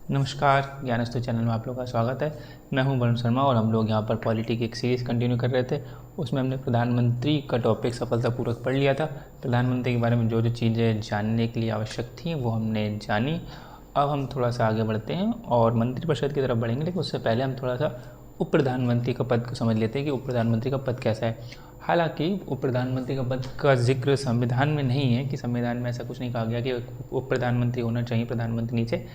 नमस्कार, ज्ञानस्तु चैनल में आप लोगों का स्वागत है। मैं हूं वरुण शर्मा और हम लोग यहां पर पॉलिटी की एक सीरीज़ कंटिन्यू कर रहे थे। उसमें हमने प्रधानमंत्री का टॉपिक सफलतापूर्वक पढ़ लिया था। प्रधानमंत्री के बारे में जो जो चीज़ें जानने के लिए आवश्यक थी वो हमने जानी। अब हम थोड़ा सा आगे बढ़ते हैं और मंत्रिपरिषद की तरफ बढ़ेंगे, लेकिन उससे पहले हम थोड़ा सा उप प्रधानमंत्री का पद को समझ लेते हैं कि उप प्रधानमंत्री का पद कैसा है। हालांकि उप प्रधानमंत्री का पद का जिक्र संविधान में नहीं है, कि संविधान में ऐसा कुछ नहीं कहा गया कि उप प्रधानमंत्री होना चाहिए प्रधानमंत्री नीचे।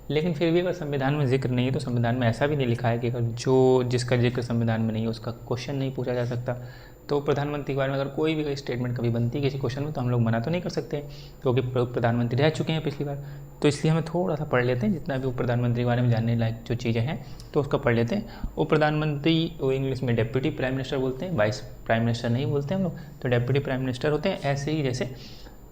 लेकिन फिर भी अगर संविधान में जिक्र नहीं है तो संविधान में ऐसा भी नहीं लिखा है कि अगर जो जिसका जिक्र संविधान में नहीं है उसका क्वेश्चन नहीं पूछा जा सकता। तो प्रधानमंत्री के बारे में अगर कोई भी स्टेटमेंट कभी बनती है किसी क्वेश्चन में तो हम लोग मना तो नहीं कर सकते, क्योंकि प्रधानमंत्री रह चुके हैं पिछली बार। तो इसलिए हमें थोड़ा सा पढ़ लेते हैं जितना भी उप प्रधानमंत्री के बारे में जानने लायक जो चीज़ें हैं तो उसका पढ़ लेते हैं। उप प्रधानमंत्री वो इंग्लिश में डेप्यूटी प्राइम मिनिस्टर बोलते हैं, वाइस प्राइम मिनिस्टर नहीं बोलते हम लोग। तो डेप्यूटी प्राइम मिनिस्टर होते हैं, ऐसे ही जैसे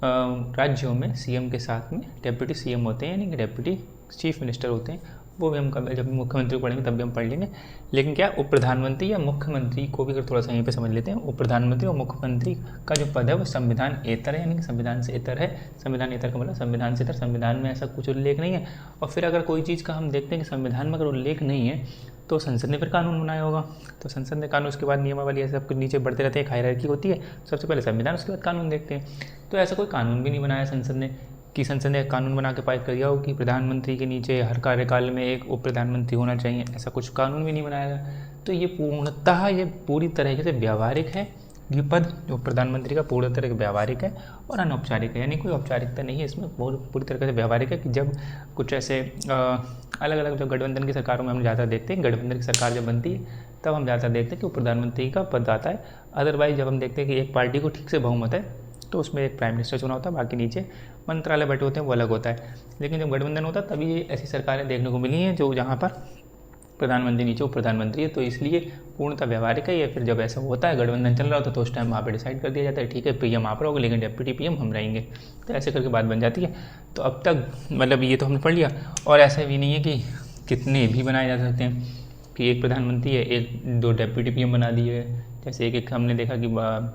राज्यों में सीएम के साथ में डेप्यूटी सीएम होते हैं, यानी कि डेप्यूटी चीफ मिनिस्टर होते हैं। वो भी हम जब मुख्यमंत्री को पढ़ेंगे तब भी हम पढ़ लेंगे। लेकिन क्या उप प्रधानमंत्री या मुख्यमंत्री को भी अगर थोड़ा सा यहीं पे समझ लेते हैं, उप प्रधानमंत्री और मुख्यमंत्री का जो पद है वो संविधान एतर है, यानी कि संविधान से इतर है। संविधान एतर का मतलब संविधान से इतर, संविधान में ऐसा कुछ उल्लेख नहीं है। और फिर अगर कोई चीज़ का हम देखते हैं कि संविधान में अगर उल्लेख नहीं है तो संसद ने फिर कानून बनाया होगा। तो संसद ने कानून, उसके बाद नियमावली, ऐसे सब कुछ नीचे बढ़ते रहते हैं, एक हायरार्की होती है। सबसे पहले संविधान, उसके बाद कानून देखते हैं। तो ऐसा कोई कानून भी नहीं बनाया संसद ने कि संसद ने कानून बना के पारित कर दिया हो कि प्रधानमंत्री के नीचे हर कार्यकाल में एक उप प्रधानमंत्री होना चाहिए। ऐसा कुछ कानून भी नहीं बनाया गया। तो ये पूर्णतः ये पूरी तरीके से व्यावहारिक है। ये पद जो प्रधानमंत्री का पूरी तरह से व्यावहारिक है और अनौपचारिक है, यानी कोई औपचारिकता नहीं है इसमें। बहुत पूरी तरीके से व्यावहारिक है कि जब कुछ ऐसे अलग अलग जो गठबंधन की सरकारों में हम ज़्यादा देखते हैं, गठबंधन की सरकार जब बनती है तब हम ज़्यादा देखते हैं कि उप प्रधानमंत्री का पद आता है। अदरवाइज जब हम देखते हैं कि एक पार्टी को ठीक से बहुमत है तो उसमें एक प्राइम मिनिस्टर चुना होता है, बाकी नीचे मंत्रालय बैठे होते हैं, वो अलग होता है। लेकिन जब गठबंधन होता है तभी ऐसी सरकारें देखने को मिली हैं जो जहाँ पर प्रधानमंत्री नीचे उप प्रधानमंत्री है। तो इसलिए पूर्णतः व्यवहारिक है। या फिर जब ऐसा होता है गठबंधन चल रहा होता है तो उस टाइम वहाँ पे डिसाइड कर दिया जाता है, ठीक है पीएम आप रहोगे लेकिन डिप्टी पीएम हम रहेंगे। तो ऐसे करके बात बन जाती है। तो अब तक मतलब ये तो हमने पढ़ लिया। और ऐसा भी नहीं है कि कितने भी बनाए जा सकते हैं कि एक प्रधानमंत्री है, एक दो डिप्टी पीएम बना दिए। जैसे एक हमने देखा कि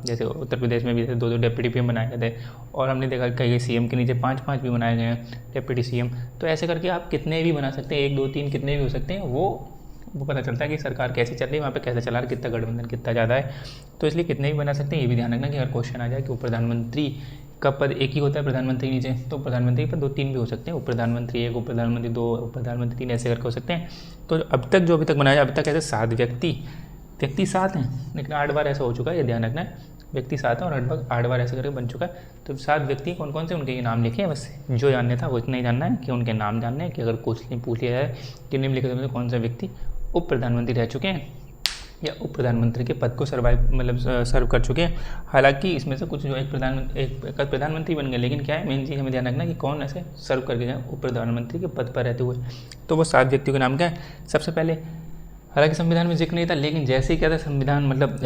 जैसे उत्तर प्रदेश में भी जैसे दो डिप्टी पीएम बनाए गए थे, और हमने देखा कई सीएम के नीचे पाँच पाँच भी बनाए गए हैं डिप्टी सीएम। तो ऐसे करके आप कितने भी बना सकते हैं, एक दो तीन कितने भी हो सकते हैं। वो पता चलता है कि सरकार कैसी चल रही है, वहाँ पे कैसे चला रहा है, कितना गठबंधन कितना ज़्यादा है। तो इसलिए कितने भी बना सकते हैं। ये भी ध्यान रखना कि अगर क्वेश्चन आ जाए कि उप प्रधानमंत्री का पद एक ही होता है प्रधानमंत्री नीचे, तो प्रधानमंत्री के पद दो तीन भी हो सकते हैं। उप प्रधानमंत्री एक, उप प्रधानमंत्री दो, उप प्रधानमंत्री तीन, ऐसे करके हो सकते हैं। तो अब तक जो अभी तक बनाया अभी तक ऐसे 7 व्यक्ति 7 हैं, लेकिन 8 बार ऐसा हो चुका है, ये ध्यान रखना है। व्यक्ति 7 है और 8 बार ऐसे करके बन चुका है। तो 7 व्यक्ति कौन कौन से, उनके ये नाम लिखे हैं। बस जो जानने था वो इतना ही जानना है कि उनके नाम जानने हैं, कि अगर क्वेश्चन पूछ लिया जाए कि निम्नलिखित में से कौन सा व्यक्ति उप प्रधानमंत्री रह चुके हैं या उप प्रधानमंत्री के पद को सर्व कर चुके हैं। हालांकि इसमें से कुछ जो एक प्रधानमंत्री बन गए, लेकिन क्या है मेन चीज़ हमें ध्यान रखना कि कौन ऐसे सर्व करके गए उप प्रधानमंत्री के पद पर रहते हुए। तो वो 7 व्यक्तियों के नाम क्या है। सबसे पहले, हालांकि संविधान में जिक्र नहीं था, लेकिन जैसे ही क्या था संविधान मतलब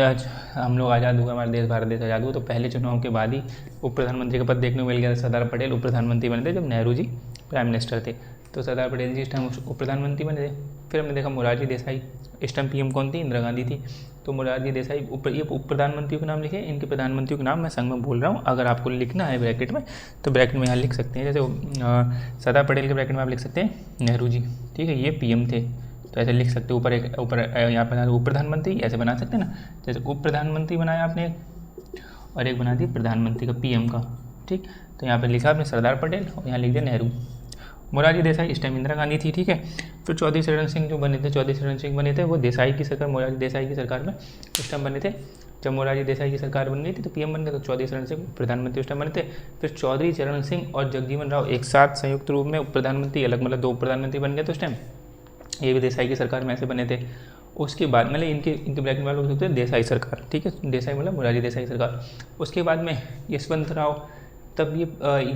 हम लोग आज़ाद हुआ, हमारा देश भारत देश आज़ाद हुआ, तो पहले चुनाव के बाद ही उप प्रधानमंत्री का पद देखने को मिल गया था। सरदार पटेल उप प्रधानमंत्री बने थे जब नेहरू जी प्राइम मिनिस्टर थे। तो सरदार पटेल जी इस टाइम उप प्रधानमंत्री बने थे। फिर हमने देखा मोरारजी देसाई, इस टाइम पीएम कौन थी, इंदिरा गांधी थी। तो मोरारजी देसाई ये उप प्रधानमंत्रियों के नाम लिखे। इनके प्रधानमंत्रियों के नाम मैं संग में बोल रहा हूँ, अगर आपको लिखना है ब्रैकेट में तो ब्रैकेट में यहाँ लिख सकते हैं। जैसे सरदार पटेल के ब्रैकेट में आप लिख सकते हैं नेहरू जी, ठीक है, ये पीएम थे। तो ऐसे लिख सकते हो, ऊपर यहाँ पर उप प्रधानमंत्री ऐसे बना सकते हैं ना। जैसे उप प्रधानमंत्री बनाया आपने और एक बना दिया प्रधानमंत्री का पीएम का, ठीक। तो यहाँ पर लिखा आपने सरदार पटेल और यहाँ लिख दिया नेहरू। मोरारजी देसाई इस टाइम इंदिरा गांधी थी, ठीक है। फिर चौधरी चरण सिंह जो बने थे, चौधरी चरण सिंह बने थे वो देसाई की सरकार, मोरारजी देसाई की सरकार में उस टाइम बने थे। जब मोरारजी देसाई की सरकार बन गई थी तो पीएम बन गए, तो चौधरी चरण सिंह प्रधानमंत्री उस टाइम बने थे। फिर चौधरी चरण सिंह और जगजीवन राव एक साथ संयुक्त रूप में उप प्रधानमंत्री, अलग मतलब 2 प्रधानमंत्री बन गए थे उस टाइम। ये भी देसाई की सरकार में ऐसे बने थे। उसके बाद मतलब इनके ब्रैकेट में लोग सकते हैं देसाई सरकार, ठीक है, देसाई मतलब मोरारजी देसाई सरकार। उसके बाद में यशवंत राव, तब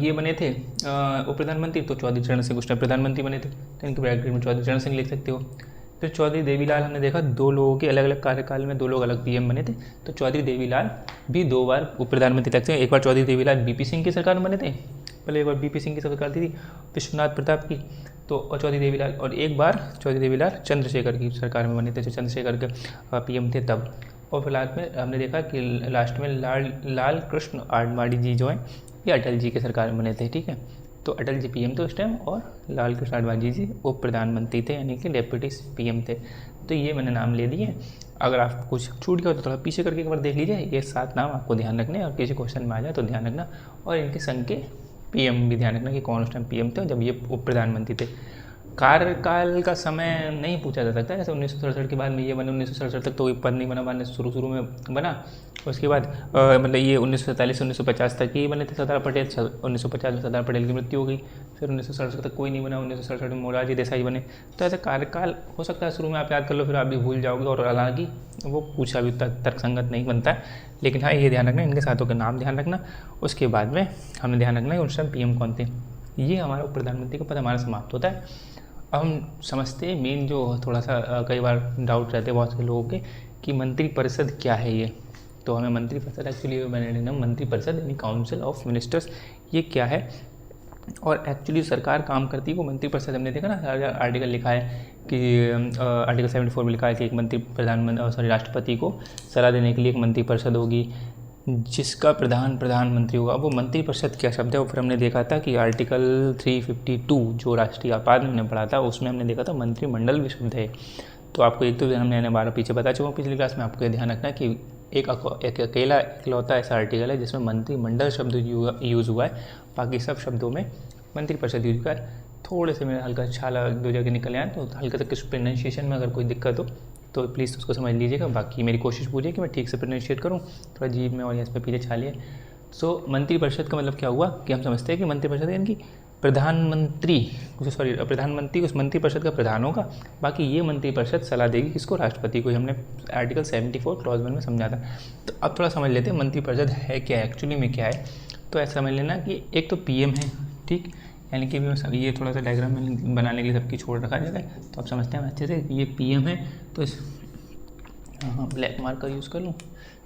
ये बने थे उप प्रधानमंत्री, तो चौधरी चरण सिंह उस टाइम प्रधानमंत्री बने थे, तो इनके ब्रैकेट में चौधरी चरण सिंह लिख सकते हो। फिर चौधरी देवीलाल, हमने देखा 2 लोगों के अलग अलग कार्यकाल में 2 लोग अलग पीएम बने थे, तो चौधरी देवीलाल भी 2 बार उप प्रधानमंत्री लगते हैं। एक बार चौधरी देवीलाल बीपी सिंह की सरकार में बने थे, पहले एक बार बीपी सिंह की सरकार थी विश्वनाथ प्रताप की, तो और चौधरी देवीलाल, और एक बार चौधरी देवीलाल चंद्रशेखर की सरकार में बने थे, जो चंद्रशेखर के पीएम थे तब। और फिलहाल में हमने देखा कि लास्ट में लाल कृष्ण आडवाणी जी जो हैं ये अटल जी के सरकार में बने थे, ठीक है। तो अटल जी पीएम थे उस टाइम और लाल कृष्ण आडवाणी जी उप प्रधानमंत्री थे, यानी कि डेप्यूटी पीएम थे। तो ये मैंने नाम ले दिए। अगर आप कुछ छूट गया तो थोड़ा पीछे करके एक बार देख लीजिए, ये 7 नाम आपको ध्यान रखने और किसी क्वेश्चन में आ जाए तो ध्यान रखना। और इनके संग के पीएम भी ध्यान रखना कि कौन उस टाइम पीएम थे जब ये उप प्रधानमंत्री थे। कार्यकाल का समय नहीं पूछा जा सकता, जैसे 1967 के बाद में ये बना, 1967 तक तो ये पद नहीं बना, बाद में शुरू में बना। उसके बाद मतलब ये 1947 से 1950 तक ही बने थे सरदार पटेल। 1950 में सरदार पटेल की मृत्यु हो गई, फिर 1967 तक कोई नहीं बना, 1967 में मोरारजी देसाई बने। तो ऐसा कार्यकाल हो सकता है शुरू में आप याद कर लो, फिर आप भी भूल जाओगे, और हालांकि वो पूछा भी तर्कसंगत नहीं बनता है। लेकिन हाँ, ये ध्यान रखना, इनके साथों के नाम ध्यान रखना। उसके बाद में हमें ध्यान रखना है उस टाइम पीएम कौन थे। ये हमारा प्रधानमंत्री का पद हमारा समाप्त होता है। अब हम समझते हैं मेन जो थोड़ा सा कई बार डाउट रहते हैं बहुत से लोगों के कि मंत्रिपरिषद क्या है ये। तो हमें मंत्रिपरिषद एक्चुअली मैंने लेना मंत्रिपरिषद यानी काउंसिल ऑफ मिनिस्टर्स, ये क्या है और एक्चुअली सरकार काम करती है वो मंत्रिपरिषद। हमने देखा ना आर्टिकल लिखा है कि आर्टिकल 74 में लिखा है कि एक मंत्री राष्ट्रपति को सलाह देने के लिए एक मंत्रिपरिषद होगी जिसका प्रधानमंत्री होगा। वो मंत्रिपरिषद क्या शब्द है, वो फिर हमने देखा था कि आर्टिकल 352 जो राष्ट्रीय आपात में हमने पढ़ा था उसमें हमने देखा था मंत्रिमंडल भी शब्द है। तो आपको एक तो हमने 12 पीछे बता चुका हूँ पिछली क्लास में, आपको ये ध्यान रखना कि एक अकेला इकलौता ऐसा आर्टिकल है जिसमें मंत्रिमंडल शब्द यूज़ हुआ है, बाकी सब शब्दों में मंत्रिपरिषद यूज हुआ है। थोड़े से मेरा हल्का छाला 2 जगह निकल आए, तो हल्का सा किस प्रोनाउंसिएशन में अगर कोई दिक्कत हो तो प्लीज़ उसको समझ लीजिएगा। बाकी मेरी कोशिश पूरी है कि मैं ठीक से प्रोनाउंसिएट करूँ, थोड़ा जीभ में और इस पर पीछे छालिए। सो मंत्रिपरिषद का मतलब क्या हुआ कि हम समझते हैं कि मंत्रिपरिषद यानी कि प्रधानमंत्री उस मंत्रिपरिषद का प्रधान होगा, बाकी ये मंत्रिपरिषद सलाह देगी किसको, राष्ट्रपति को। हमने आर्टिकल 74 क्लॉज 1 में समझा था। तो अब थोड़ा समझ लेते हैं मंत्रिपरिषद है क्या, एक्चुअली में क्या है। तो ऐसा समझ लेना कि एक तो पीएम है, ठीक, यानी कि ये थोड़ा सा डायग्राम में बनाने के लिए सबकी छोड़ रखा जाता है, तो आप समझते हैं अच्छे से ये पीएम है। तो इस हाँ ब्लैक मार्कर यूज़ कर लूँ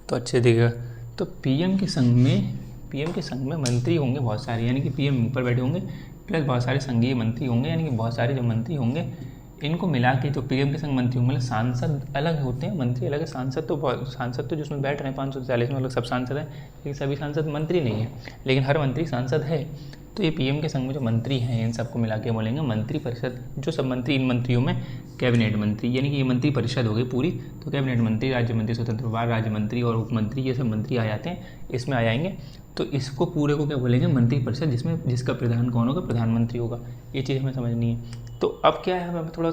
तो अच्छे दिखेगा। तो पीएम के संग में मंत्री होंगे बहुत सारे, यानी कि पीएम ऊपर बैठे होंगे प्लस बहुत सारे संघीय मंत्री होंगे, यानी कि बहुत सारे जो मंत्री होंगे इनको मिला के तो पीएम के संग मंत्री होंगे। मतलब सांसद अलग होते हैं, मंत्री अलग है। सांसद तो जिसमें बैठ रहे हैं 540 में, मतलब सब सांसद हैं, लेकिन सभी सांसद मंत्री नहीं है, लेकिन हर मंत्री सांसद है। तो ये पीएम के संग में जो मंत्री हैं इन सबको मिला के बोलेंगे मंत्रिपरिषद। जो सब मंत्री, इन मंत्रियों में कैबिनेट मंत्री, यानी कि ये मंत्रिपरिषद हो गई पूरी। तो कैबिनेट मंत्री, राज्य मंत्री, स्वतंत्र प्रभार, राज्य मंत्री और उप मंत्री, ये सब मंत्री आ जाते हैं, इसमें आ जाएंगे। तो इसको पूरे को क्या बोलेंगे, मंत्रिपरिषद, जिसका प्रधान कौन होगा, प्रधानमंत्री होगा। ये चीज़ हमें समझनी है। तो अब क्या है, हमें थोड़ा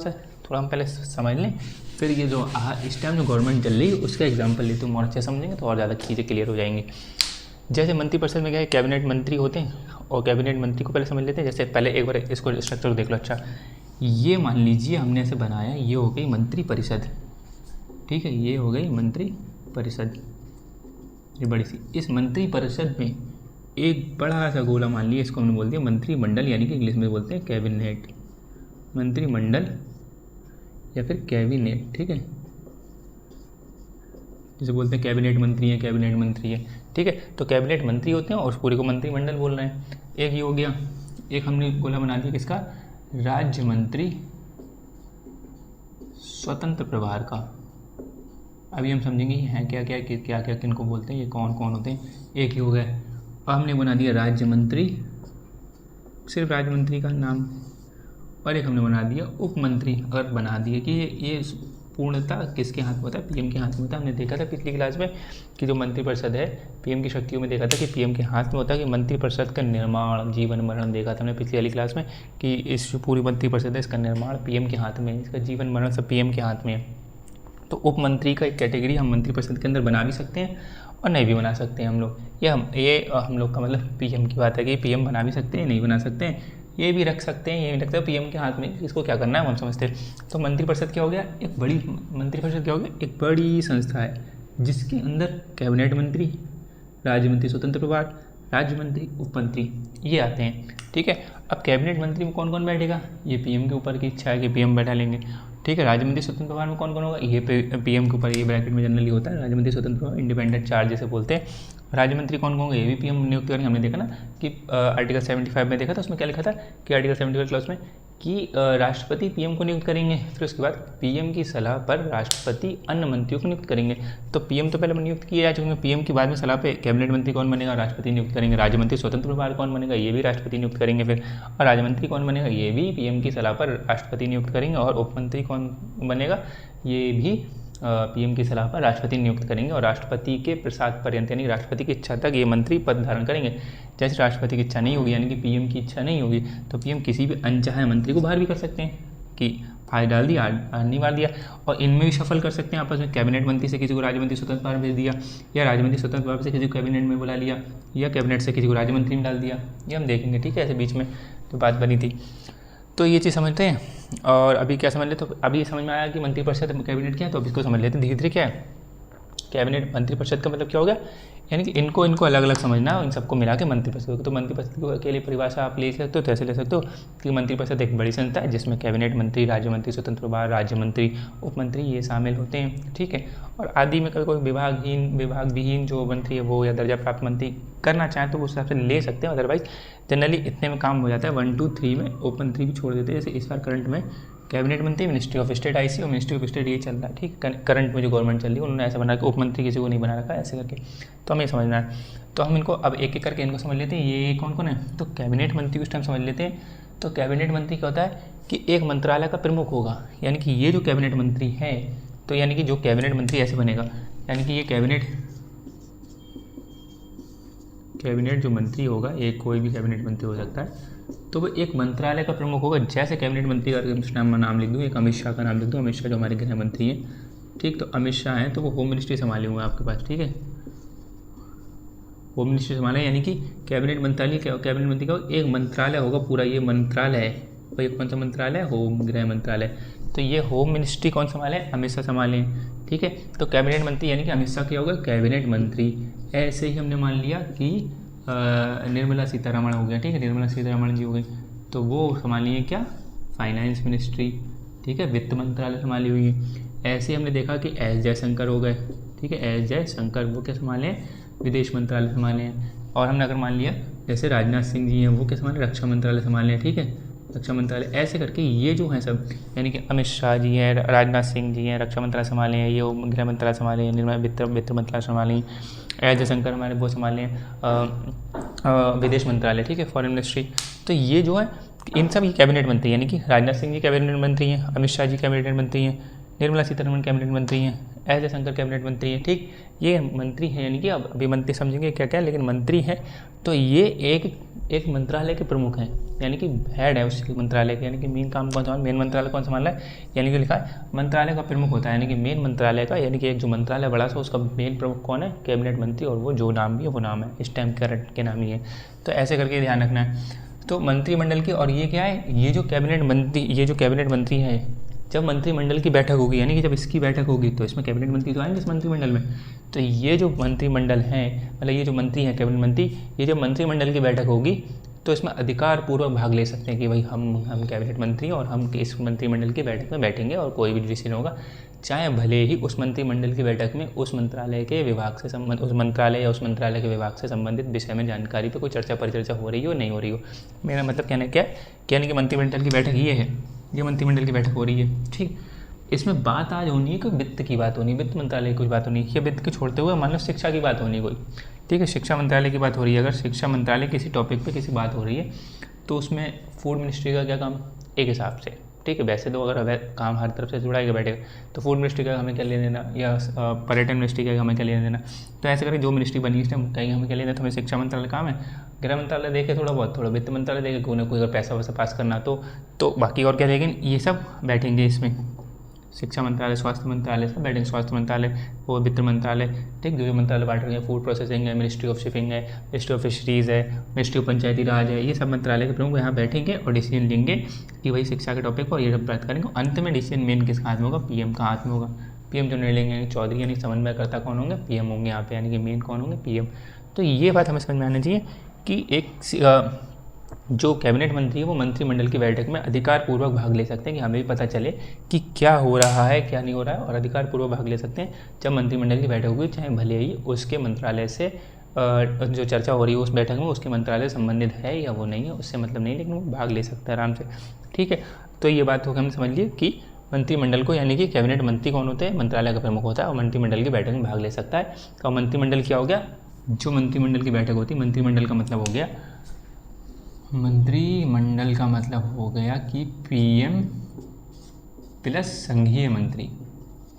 हम पहले समझ लें, फिर ये जो इस टाइम जो गवर्नमेंट चल रही है उसका एग्जाम्पल लेते हैं, और अच्छे समझेंगे तो और ज़्यादा चीज़ें क्लियर हो जाएंगी। जैसे मंत्रिपरिषद में क्या है, कैबिनेट मंत्री होते हैं, और कैबिनेट मंत्री को पहले समझ लेते हैं। जैसे पहले एक बार इसको स्ट्रक्चर देख लो। अच्छा, ये मान लीजिए हमने ऐसे बनाया, ये हो गई मंत्रिपरिषद, ठीक है, ये हो गई मंत्रिपरिषद, ये बड़ी सी। इस मंत्रिपरिषद में एक बड़ा सा गोला मान लिया, इसको हमने बोल दिया मंत्रिमंडल, यानी कि इंग्लिश में बोलते हैं कैबिनेट, मंत्रिमंडल या फिर कैबिनेट, ठीक है, जिसे बोलते हैं कैबिनेट मंत्री है, कैबिनेट मंत्री है, ठीक है। तो कैबिनेट मंत्री होते हैं और उस पूरे को मंत्रिमंडल बोल रहे हैं। एक ये हो गया, एक हमने गोला बना दिया किसका, राज्य मंत्री स्वतंत्र प्रभार का। अभी हम समझेंगे हैं क्या क्या किनको बोलते हैं, ये कौन कौन होते हैं। एक ही हो गया। अब हमने बना दिया राज्य मंत्री, सिर्फ राज्य मंत्री का नाम, और एक हमने बना दिया उप मंत्री। अगर बना दिए कि ये पूर्णता किसके हाथ में होता है, पीएम के हाथ में होता है। हमने देखा था पिछली क्लास में कि जो मंत्रिपरिषद है पीएम की शक्तियों में देखा था कि पीएम के हाथ में होता है, कि मंत्रिपरिषद का निर्माण, जीवन मरण देखा था हमने पिछली वाली क्लास में, कि इस जो पूरी मंत्रिपरिषद है इसका निर्माण पीएम के हाथ में है, इसका जीवन मरण सब पीएम के हाथ में है। तो उप मंत्री का एक कैटेगरी हम मंत्रिपरिषद के अंदर बना भी सकते हैं और नहीं भी बना सकते हैं हम लोग। ये हम लोग का मतलब पीएम की बात है कि पीएम बना भी सकते हैं, नहीं बना सकते हैं, ये भी रख सकते हैं, ये भी रखते हैं, पीएम के हाथ में इसको क्या करना है हम समझते हैं। तो मंत्रिपरिषद क्या हो गया, एक बड़ी मंत्रिपरिषद क्या हो गया, एक बड़ी संस्था है जिसके अंदर कैबिनेट मंत्री, राज्य मंत्री स्वतंत्र प्रभार, राज्य मंत्री, उप मंत्री ये आते हैं, ठीक है। अब कैबिनेट मंत्री में कौन कौन बैठेगा, ये पीएम के ऊपर की इच्छा है कि पीएम बैठा लेंगे, ठीक है। राज्य मंत्री स्वतंत्र प्रभार में कौन कौन होगा, ये पीएम के ऊपर, ये ब्रैकेट में जनरली होता है राज्य मंत्री स्वतंत्र प्रभार, इंडिपेंडेंट चार्ज जैसे बोलते हैं। राज्य मंत्री कौन कौन होंगे, ये भी पीएम नियुक्त करेंगे। हमने देखा ना कि आर्टिकल 75 में देखा था, उसमें क्या लिखा था कि आर्टिकल 75 क्लॉज में कि राष्ट्रपति पीएम को नियुक्त करेंगे, फिर उसके बाद पीएम की सलाह पर राष्ट्रपति अन्य मंत्रियों को नियुक्त करेंगे। तो पीएम तो पहले नियुक्त किए जा चुके हैं, पीएम की बाद में सलाह पे कैबिनेट मंत्री कौन बनेगा, राष्ट्रपति नियुक्त करेंगे। राज्य मंत्री स्वतंत्र प्रभार कौन बनेगा, ये भी राष्ट्रपति नियुक्त करेंगे फिर। और राज्य मंत्री कौन बनेगा, ये भी पीएम की सलाह पर राष्ट्रपति नियुक्त करेंगे। और उप मंत्री कौन बनेगा, ये भी पीएम की सलाह पर राष्ट्रपति नियुक्त करेंगे। और राष्ट्रपति के प्रसाद पर्यंत यानी राष्ट्रपति की इच्छा तक ये मंत्री पद धारण करेंगे। जैसे राष्ट्रपति की इच्छा नहीं होगी यानी कि पीएम की इच्छा नहीं होगी तो पीएम किसी भी अनचाहे मंत्री को बाहर भी कर सकते हैं कि आज डाल दिया आज नहीं मार दिया। और इनमें भी सफल कर सकते हैं आपस में, कैबिनेट मंत्री से किसी को राज्य मंत्री स्वतंत्र प्रभार भेज दिया, या राज्य मंत्री स्वतंत्र प्रभार से किसी को कैबिनेट में बुला लिया, या कैबिनेट से किसी को राज्य मंत्री में डाल दिया। ये हम देखेंगे, ठीक है, ऐसे बीच में जो बात बनी थी। तो ये चीज़ समझते हैं। और अभी क्या समझ ले, तो अभी समझ में आया कि मंत्रिपरिषद कैबिनेट क्या है, तो अभी इसको समझ लेते हैं धीरे धीरे। क्या है कैबिनेट, मंत्रिपरिषद का मतलब क्या हो गया, यानी कि इनको अलग अलग समझना है, इन सबको मिला के मंत्रिपरिषद। तो मंत्रिपरिषद के लिए परिभाषा आप ले सकते हो, तो ऐसे ले सकते हो कि मंत्रिपरिषद एक बड़ी संस्था है जिसमें कैबिनेट मंत्री, राज्य मंत्री, स्वतंत्र प्रभार, राज्य मंत्री, उप मंत्री ये शामिल होते हैं, ठीक है। और आदि में कोई विभाग विहीन जो मंत्री है वो या दर्जा प्राप्त मंत्री करना चाहें तो उस हिसाब से ले सकते हैं। अदरवाइज जनरली इतने में काम हो जाता है। 1, 2, 3 में उप मंत्री भी छोड़ देते हैं। जैसे इस बार करंट में कैबिनेट मंत्री, मिनिस्ट्री ऑफ स्टेट आईसी और मिनिस्ट्री ऑफ स्टेट ये चल रहा है, ठीक है। करंट में जो गवर्नमेंट चल रही है उन्होंने ऐसा बना कि उप मंत्री किसी को नहीं बना रखा है ऐसे करके, तो हमें समझना है। तो हम इनको अब एक एक करके इनको समझ लेते हैं। ये कौन कौन है, तो कैबिनेट मंत्री उस टाइम समझ लेते हैं। तो कैबिनेट मंत्री क्या होता है कि एक मंत्रालय का प्रमुख होगा, यानी कि ये जो कैबिनेट मंत्री है, तो यानी कि जो कैबिनेट मंत्री ऐसे बनेगा, यानी कि ये कैबिनेट जो मंत्री होगा, एक कोई भी कैबिनेट मंत्री हो सकता है, तो वो एक मंत्रालय का प्रमुख होगा। जैसे कैबिनेट मंत्री का नाम लिख दूँ, एक अमित शाह का नाम लिख दूँ, अमित शाह जो हमारे गृह मंत्री हैं, ठीक। तो अमित शाह हैं तो वो होम मिनिस्ट्री संभाले हुए आपके पास, ठीक है, होम मिनिस्ट्री संभाले, यानी कि कैबिनेट मंत्री का एक मंत्रालय होगा पूरा। ये मंत्रालय है भाई, कौन सा मंत्रालय, होम गृह मंत्रालय। तो ये होम मिनिस्ट्री कौन संभाले, अमित शाह संभाले, ठीक है। तो कैबिनेट मंत्री यानी कि अमित शाह क्या होगा, कैबिनेट मंत्री। ऐसे ही हमने मान लिया कि निर्मला सीतारमण हो गया, ठीक है, निर्मला सीतारमण जी हो गई, तो वो संभालिए क्या, फाइनेंस मिनिस्ट्री, ठीक है, वित्त मंत्रालय संभाली हुई है। ऐसे हमने देखा कि एस जयशंकर हो गए, ठीक है, एस जयशंकर वो क्या संभाले, विदेश मंत्रालय संभाले हैं। और हमने अगर मान लिया जैसे राजनाथ सिंह जी हैं, वो क्या संभाले, रक्षा मंत्रालय संभाले हैं, ठीक है, रक्षा मंत्रालय। ऐसे करके ये जो हैं सब, यानी कि अमित शाह जी हैं, राजनाथ सिंह जी हैं, रक्षा मंत्रालय संभाले हैं, ये गृह मंत्रालय संभाले हैं, निर्मला वित्त मंत्रालय संभाले हैं, एस जयशंकर हमारे वो संभाले हैं विदेश मंत्रालय, ठीक है, फॉरेन मिनिस्ट्री। तो ये जो है इन सब ये कैबिनेट मंत्री, यानी कि राजनाथ सिंह जी कैबिनेट मंत्री हैं, अमित शाह जी कैबिनेट मंत्री हैं, निर्मला सीतारमण कैबिनेट मंत्री हैं, एस जयशंकर कैबिनेट मंत्री हैं, ठीक। ये मंत्री हैं, यानी कि अब अभी मंत्री समझेंगे क्या क्या, लेकिन मंत्री हैं। तो ये एक मंत्रालय के प्रमुख हैं, यानी कि हेड है उस मंत्रालय के, यानी कि मेन काम कौन संभाल, मेन मंत्रालय कौन संभाल रहा है, यानी कि लिखा है मंत्रालय का प्रमुख होता है, यानी कि मेन मंत्रालय का, यानी कि एक जो मंत्रालय बड़ा सा उसका मेन प्रमुख कौन है, कैबिनेट मंत्री। और वो जो नाम भी है वो नाम है इस टाइम करंट के नाम ही है। तो ऐसे करके ध्यान रखना है। तो मंत्रिमंडल की, और ये क्या है, ये जो कैबिनेट मंत्री है, जब मंत्रिमंडल की बैठक होगी, यानी कि जब इसकी बैठक होगी तो इसमें कैबिनेट मंत्री तो आएंगे इस मंत्रिमंडल में। तो ये जो मंत्रिमंडल है, मतलब ये जो मंत्री हैं कैबिनेट मंत्री, ये जब मंत्रिमंडल की बैठक होगी तो इसमें अधिकार पूर्वक भाग ले सकते हैं कि भाई हम कैबिनेट मंत्री और हम इस मंत्रिमंडल की बैठक में बैठेंगे और कोई भी डिसीजन होगा, चाहे भले ही उस मंत्रिमंडल की बैठक में उस मंत्रालय के विभाग से उस मंत्रालय या उस मंत्रालय के विभाग से संबंधित विषय में जानकारी पे कोई चर्चा परिचर्चा हो रही हो नहीं हो रही हो। मेरा मतलब कहना क्या है, यानी कि मंत्रिमंडल की बैठक ये है, ये मंत्रिमंडल की बैठक हो रही है, ठीक। इसमें बात आज होनी है कि वित्त की बात होनी है, वित्त मंत्रालय की कुछ बात होनी है, या वित्त के छोड़ते हुए मान लो शिक्षा की बात होनी कोई, ठीक है, शिक्षा मंत्रालय की बात हो रही है। अगर शिक्षा मंत्रालय किसी टॉपिक पे किसी बात हो रही है तो उसमें फूड मिनिस्ट्री का क्या काम, एक हिसाब से, ठीक है। वैसे तो अगर काम हर तरफ से जुड़ा के बैठेगा तो फूड मिनिस्ट्री का हमें क्या लेना देना, या पर्यटन मिनिस्ट्री का हमें क्या लेना देना। तो ऐसे करके जो मिनिस्ट्री बनी इस टाइम कहीं हमें क्या लेना, तो हमें शिक्षा मंत्रालय काम है, गृह मंत्रालय देखे थोड़ा बहुत, थोड़ा वित्त मंत्रालय देखे कोई ना कोई अगर पैसा वैसा पास करना तो बाकी और क्या, लेकिन ये सब बैठेंगे इसमें, शिक्षा मंत्रालय, स्वास्थ्य मंत्रालय सब बैठेंगे, स्वास्थ्य मंत्रालय और वित्त मंत्रालय, ठीक। जो मंत्रालय बांट रहे हैं, फूड प्रोसेसिंग है, मिनिस्ट्री ऑफ शिपिंग है, मिनिस्ट्री ऑफ फिशरीज़ है, मिनिस्ट्री ऑफ पंचायती राज है, ये सब मंत्रालय के प्रमुख यहाँ बैठेंगे और डिसीजन लेंगे कि भाई शिक्षा के टॉपिक को ये सब बात करेंगे। अंत में डिसीजन मेन किसका हाथ में होगा, पीएम का हाथ में होगा। पीएम जो निर्णय लेंगे, चौधरी यानी समन्वयकर्ता कौन होंगे, पीएम होंगे यहाँ पे, यानी कि मेन कौन होंगे, पीएम। तो ये बात हमें समझ में आना चाहिए कि एक जो कैबिनेट मंत्री है वो मंत्रिमंडल की बैठक में अधिकार पूर्वक भाग ले सकते हैं, कि हमें भी पता चले कि क्या हो रहा है क्या नहीं हो रहा है, और अधिकार पूर्वक भाग ले सकते हैं जब मंत्रिमंडल की बैठक होगी, चाहे भले ही उसके मंत्रालय से जो चर्चा हो रही है उस बैठक में उसके मंत्रालय संबंधित है या वो नहीं है, उससे मतलब नहीं, लेकिन वो भाग ले सकता है आराम से। ठीक है, तो ये बात होकर हमने समझ लिए कि मंत्रिमंडल को यानी कि कैबिनेट मंत्री कौन होते हैं, मंत्रालय का प्रमुख होता है और मंत्रिमंडल की बैठक में भाग ले सकता है। और मंत्रिमंडल क्या हो गया, जो मंत्रिमंडल की बैठक होती है, मंत्रिमंडल का मतलब हो गया, मंत्रिमंडल का मतलब हो गया कि पीएम प्लस संघीय मंत्री।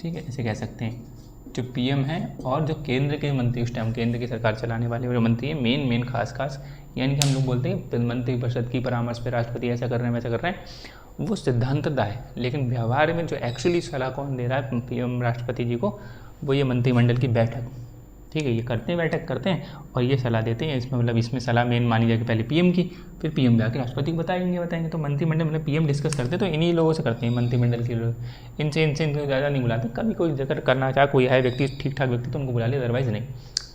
ठीक है, ऐसे कह सकते हैं, जो पीएम है और जो केंद्र के मंत्री, उस टाइम केंद्र की सरकार चलाने वाले जो मंत्री हैं, मेन खास यानी कि हम लोग बोलते हैं मंत्रिपरिषद की परामर्श पे राष्ट्रपति ऐसा कर रहे हैं वैसा कर रहे हैं, वो सिद्धांततः है, लेकिन व्यवहार में जो एक्चुअली सलाह कौन दे रहा है पीएम राष्ट्रपति जी को, वो ये मंत्रिमंडल की बैठक। ठीक है, ये करते हैं, बैठक करते हैं और ये सलाह देते हैं। इसमें मतलब इसमें सलाह मेन मानी जाएगी पहले पीएम की, फिर पीएम जाके राष्ट्रपति को बताएंगे। तो मंत्रिमंडल मतलब पीएम डिस्कस करते हैं तो इन्हीं लोगों से करते हैं मंत्रिमंडल के लोग, इनसे इनको ज़्यादा नहीं बुलाते। कभी कोई जगह करना चाहे कोई है व्यक्ति ठीक ठाक व्यक्ति तो उनको बुला लिया, अदरवाइज़ नहीं।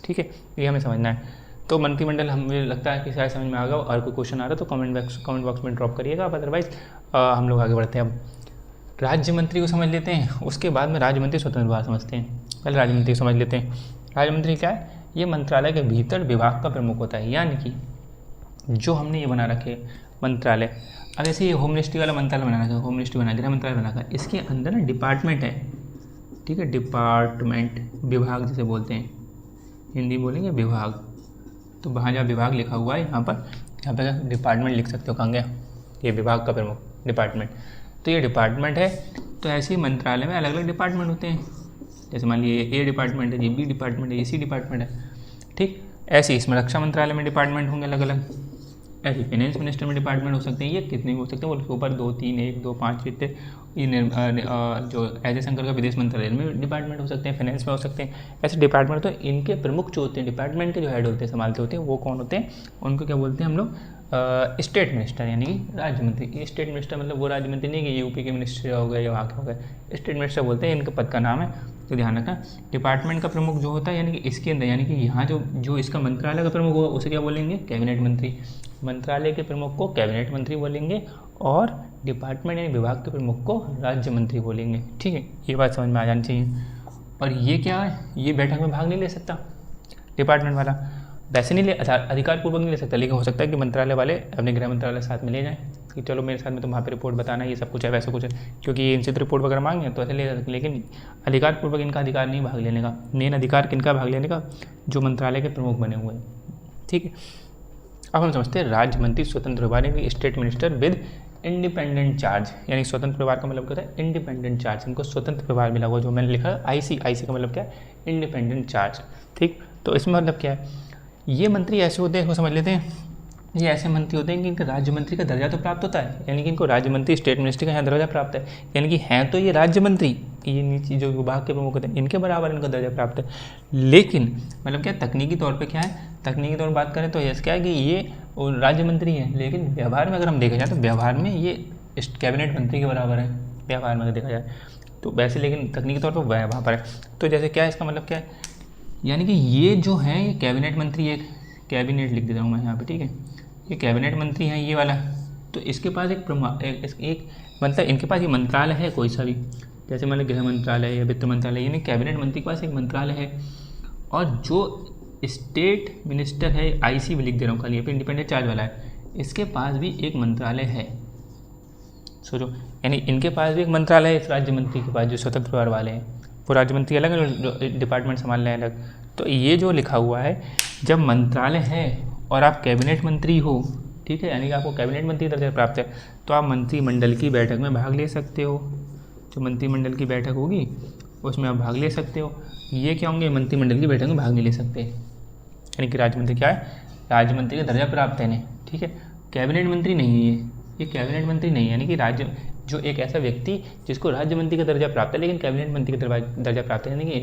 ठीक है, ये हमें समझना है। तो मंत्रिमंडल हमें लगता है कि शायद समझ में आ गया, और कोई क्वेश्चन आ रहा तो कमेंट बॉक्स में ड्रॉप करिएगा। अदरवाइज़ हम लोग आगे बढ़ते हैं। अब राज्य मंत्री को समझ लेते हैं, उसके बाद में राज्य मंत्री स्वतंत्र विभाग समझते हैं। पहले राज्य मंत्री को समझ लेते हैं। राज्य मंत्री क्या है, ये मंत्रालय के भीतर विभाग का प्रमुख होता है, यानी कि जो हमने ये बना रखे मंत्रालय, अब ऐसे ये होम मिनिस्ट्री वाला मंत्रालय बना रखा है, होम मिनिस्ट्री बना गृह मंत्रालय बना रखा है, इसके अंदर ना डिपार्टमेंट है। ठीक है, डिपार्टमेंट, विभाग जिसे बोलते हैं, हिंदी बोलेंगे विभाग, तो वहाँ जहाँ विभाग लिखा हुआ है यहाँ पर डिपार्टमेंट लिख सकते हो, कहाँ गया ये विभाग का प्रमुख डिपार्टमेंट। तो ये डिपार्टमेंट है, तो ऐसे ही मंत्रालय में अलग अलग डिपार्टमेंट होते हैं। जैसे मान लीजिए ए डिपार्टमेंट है, ये बी डिपार्टमेंट है, ये सी डिपार्टमेंट है। ठीक, ऐसे इसमें रक्षा मंत्रालय में डिपार्टमेंट होंगे अलग अलग, ऐसे फाइनेंस मिनिस्टर में डिपार्टमेंट हो सकते हैं। ये कितने भी हो सकते हैं, वो ऊपर 2 3 1 2 5 इतने। ये जो अजय शंकर का विदेश मंत्रालय में डिपार्टमेंट हो सकते हैं, फाइनेंस में हो सकते हैं, ऐसे डिपार्टमेंट। तो इनके प्रमुख जो होते हैं, डिपार्टमेंट के जो हेड होते हैं, संभालते होते हैं, वो कौन होते हैं, उनको क्या बोलते हैं हम लोग, स्टेट मिनिस्टर यानी कि राज्य मंत्री। ये स्टेट मिनिस्टर मतलब वो राज्य मंत्री नहीं कि यूपी के मिनिस्टर हो गए या वहाँ के हो गए, स्टेट मिनिस्टर बोलते हैं, इनके पद का नाम है, तो ध्यान रखना। डिपार्टमेंट का प्रमुख जो होता है यानी कि इसके अंदर, यानी कि यहाँ जो इसका मंत्रालय का प्रमुख होगा उसे क्या बोलेंगे, कैबिनेट मंत्री। मंत्रालय के प्रमुख को कैबिनेट मंत्री बोलेंगे और डिपार्टमेंट यानी विभाग के प्रमुख को राज्य मंत्री बोलेंगे। ठीक है, ये बात समझ में आ जानी चाहिए। और ये क्या है, ये बैठक में भाग नहीं ले सकता डिपार्टमेंट वाला, वैसे नहीं ले, अधिकार पूर्वक नहीं ले सकता, लेकिन हो सकता है कि मंत्रालय वाले अपने गृह मंत्रालय साथ में ले जाएं कि चलो मेरे साथ में तुम वहाँ पे रिपोर्ट बताना, ये सब कुछ है वैसा कुछ है, क्योंकि ये इनसे तो रिपोर्ट वगैरह मांगे तो ऐसे ले सकते, लेकिन अधिकार पूर्वक इनका अधिकार नहीं भाग लेने का। मेन अधिकार किनका भाग लेने का, जो मंत्रालय के प्रमुख बने हुए हैं। ठीक है, अब हम समझते हैं राज्य मंत्री स्वतंत्र प्रभार यानी state minister with independent charge, यानी स्वतंत्र प्रभार का मतलब क्या होता है, इंडिपेंडेंट चार्ज। इनको स्वतंत्र प्रभार मिला हुआ, जो मैंने लिखा आईसी का मतलब क्या है, इंडिपेंडेंट चार्ज। ठीक, तो इसमें मतलब क्या है, ये मंत्री ऐसे होते हैं, इसको समझ लेते हैं, ये ऐसे मंत्री होते हैं कि इनको राज्य मंत्री का दर्जा तो प्राप्त होता है, यानी कि इनको राज्य मंत्री स्टेट मिनिस्टर का यहाँ दर्जा प्राप्त है, यानी कि हैं तो ये राज्य मंत्री, ये नीचे जो विभाग के प्रमुख होते हैं इनके बराबर इनका दर्जा प्राप्त है। लेकिन मतलब क्या तकनीकी तौर पे क्या है, तकनीकी तौर पर बात करें तो ये क्या है कि ये राज्य मंत्री हैं, लेकिन व्यवहार में अगर हम देखा जाए तो व्यवहार में ये कैबिनेट मंत्री के बराबर है, व्यवहार में अगर देखा जाए तो वैसे, लेकिन तकनीकी तौर पर वहाँ पर है। तो जैसे क्या है, इसका मतलब क्या है, यानी कि ये जो है ये कैबिनेट मंत्री, एक कैबिनेट लिख देता हूँ मैं यहाँ पे। ठीक है, ये कैबिनेट मंत्री है ये वाला, तो इसके पास एक मतलब इनके पास ये मंत्रालय है कोई सा भी, जैसे मतलब गृह मंत्रालय या वित्त मंत्रालय, यानी कैबिनेट मंत्री के पास एक मंत्रालय है। और जो स्टेट मिनिस्टर है, आईसी भी लिख दे रहा हूँ खाली, यहाँ पे इंडिपेंडेंट चार्ज वाला है, इसके पास भी एक मंत्रालय है। सोचो, यानी इनके पास भी एक मंत्रालय है इस राज्य मंत्री के पास, जो स्वतंत्र प्रभार वाले हैं, वो राज्य मंत्री अलग है, जो डिपार्टमेंट संभाल रहे हैं अलग। तो ये जो लिखा हुआ है, जब मंत्रालय है और आप कैबिनेट मंत्री हो, ठीक है, यानी कि आपको कैबिनेट मंत्री दर्जा प्राप्त है, तो आप मंत्रिमंडल की बैठक में भाग ले सकते हो। जो मंत्रिमंडल की बैठक होगी उसमें आप भाग ले सकते हो। ये क्या होंगे, मंत्रिमंडल की बैठक में भाग नहीं ले सकते, यानी कि राज्य मंत्री क्या है, राज्य मंत्री का दर्जा प्राप्त है इन्हें। ठीक है, कैबिनेट मंत्री नहीं है ये कैबिनेट मंत्री नहीं है, यानी कि राज्य जो एक ऐसा व्यक्ति जिसको राज्य मंत्री का दर्जा प्राप्त है लेकिन कैबिनेट मंत्री का दर्जा प्राप्त है, यानी कि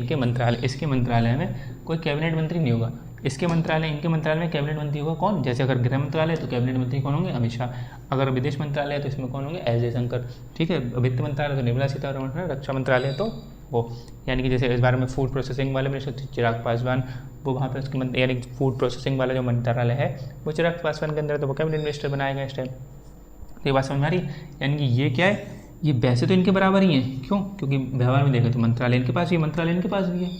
इसके मंत्रालय में कोई कैबिनेट मंत्री नहीं होगा। इनके मंत्रालय में कैबिनेट मंत्री होगा कौन, जैसे अगर गृह मंत्रालय है तो कैबिनेट मंत्री कौन होंगे, अमित शाह। अगर विदेश मंत्रालय है तो इसमें कौन होंगे, एस जयशंकर। ठीक है, वित्त मंत्रालय तो निर्मला सीतारमण है, रक्षा मंत्रालय तो वो, यानी कि जैसे इस बारे में फूड प्रोसेसिंग वाले मिनिस्टर चिराग पासवान, वो वहाँ पे उसके यानी फूड प्रोसेसिंग वाला जो मंत्रालय है वो चिराग पासवान के अंदर, तो वो कैबिनेट मिनिस्टर बनाया गया इस टाइम। तो ये बात समझ में आ रही, यानी कि ये क्या है, ये वैसे तो इनके बराबर ही है, क्यों, क्योंकि व्यवहार में देखा तो मंत्रालय इनके पास भी, मंत्रालय इनके पास भी है,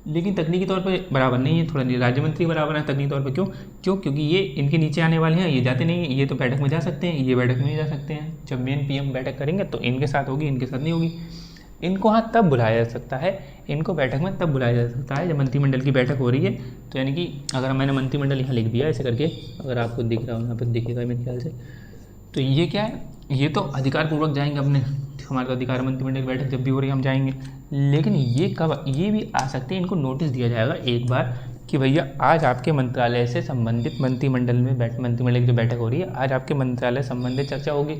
लेकिन तकनीकी तौर पे बराबर नहीं है, थोड़ा राज्य मंत्री बराबर है तकनीकी तौर पे। क्योंकि ये इनके नीचे आने वाले हैं, ये जाते नहीं हैं, ये तो बैठक में जा सकते हैं, ये बैठक में नहीं जा सकते हैं। जब मेन पीएम बैठक करेंगे तो इनके साथ होगी, इनके साथ नहीं होगी। इनको हाँ तब बुलाया जा सकता है, इनको बैठक में तब बुलाया जा सकता है जब मंत्रिमंडल की बैठक हो रही है। तो यानी कि अगर मैंने मंत्रिमंडल यहाँ लिख दिया ऐसे करके, अगर आपको दिख रहा हो यहाँ पर दिखेगा मेरे ख्याल से, तो ये क्या है, ये तो अधिकारपूर्वक जाएंगे अपने, हमारे अधिकार मंत्रिमंडल की बैठक जब भी हो रही है हम जाएंगे। लेकिन ये कब, ये भी आ सकते हैं, इनको नोटिस दिया जाएगा एक बार कि भैया आज आपके मंत्रालय से संबंधित मंत्रिमंडल मंत्रिमंडल की जो बैठक हो रही है, आज आपके मंत्रालय संबंधित चर्चा होगी।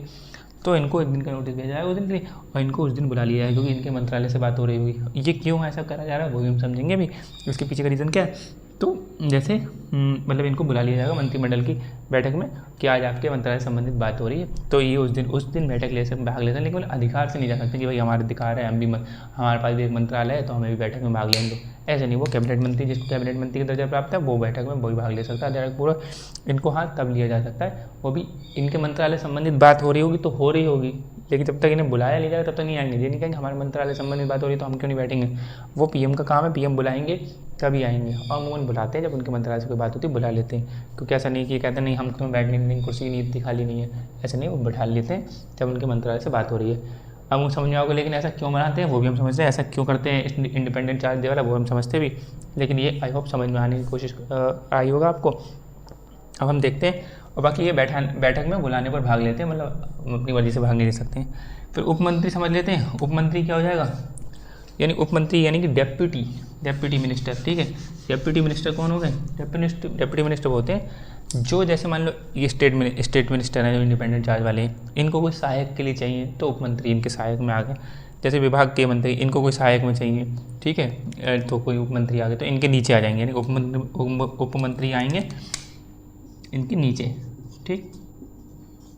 तो इनको एक दिन का नोटिस भेजा जाएगा उस दिन के लिए, और इनको उस दिन बुला लिया जाएगा क्योंकि इनके मंत्रालय से बात हो रही होगी। ये क्यों ऐसा करा जा रहा है वो भी हम समझेंगे अभी, इसके पीछे का रीज़न क्या है। तो जैसे मतलब इनको बुला लिया जाएगा मंत्रिमंडल की बैठक में कि आज आपके मंत्रालय से संबंधित बात हो रही है, तो ये उस दिन बैठक भाग लेते हैं। लेकिन अधिकार से नहीं जा सकते कि भाई हमारे अधिकार है, हम भी हमारे पास भी एक मंत्रालय है तो हमें भी बैठक में भाग लेने दो, ऐसे नहीं। वो कैबिनेट मंत्री, जिसको कैबिनेट मंत्री का दर्जा प्राप्त है, वो बैठक में वही भाग ले सकता है डायरेक्ट पूरा। इनको हाँ तब लिया जा सकता है, वो भी इनके मंत्रालय संबंधित बात हो रही होगी तो हो रही होगी, लेकिन जब तक इन्हें बुलाया नहीं जाएगा तब तक नहीं आएंगे। ये नहीं कहेंगे हमारे मंत्रालय संबंधित बात हो रही है तो हम क्यों नहीं बैठेंगे। वो पीएम का काम है, पीएम बुलाएंगे तभी आएंगे। और अमूमन बुलाते हैं जब उनके मंत्रालय से कोई बात होती है, बुला लेते हैं। क्योंकि ऐसा नहीं कि कहते नहीं हम तुम्हें बैठने नहीं, कुर्सी नहीं इतनी खाली नहीं है, ऐसा नहीं, वो बैठा लेते हैं जब उनके मंत्रालय से बात हो रही है। अब वो समझ में आओगे, लेकिन ऐसा क्यों बनाते हैं वो भी हम समझते हैं, ऐसा क्यों करते हैं इंडिपेंडेंट चार्ज दे वाला वो हम समझते भी। लेकिन ये आई होप समझ में आने की कोशिश आई होगा आपको। अब हम देखते हैं, और बाकी ये बैठक में बुलाने पर भाग लेते हैं, मतलब अपनी मर्जी से भाग नहीं ले सकते हैं। फिर उप मंत्री समझ लेते हैं। उप मंत्री क्या हो जाएगा, यानी उप मंत्री यानी कि डेप्यूटी मिनिस्टर, ठीक है। डेप्यूटी मिनिस्टर कौन हो गए, डेप्यूटी मिनिस्टर होते हैं जो, जैसे मान लो ये स्टेट मिनिस्टर हैं जो इंडिपेंडेंट चार्ज वाले हैं, इनको कोई सहायक के लिए चाहिए तो उप मंत्री इनके सहायक में आ गए। जैसे विभाग के मंत्री, इनको कोई सहायक में चाहिए, ठीक है, तो कोई उप मंत्री आ गए तो इनके नीचे आ जाएंगे, यानी उप मंत्री आएंगे इनके नीचे, ठीक,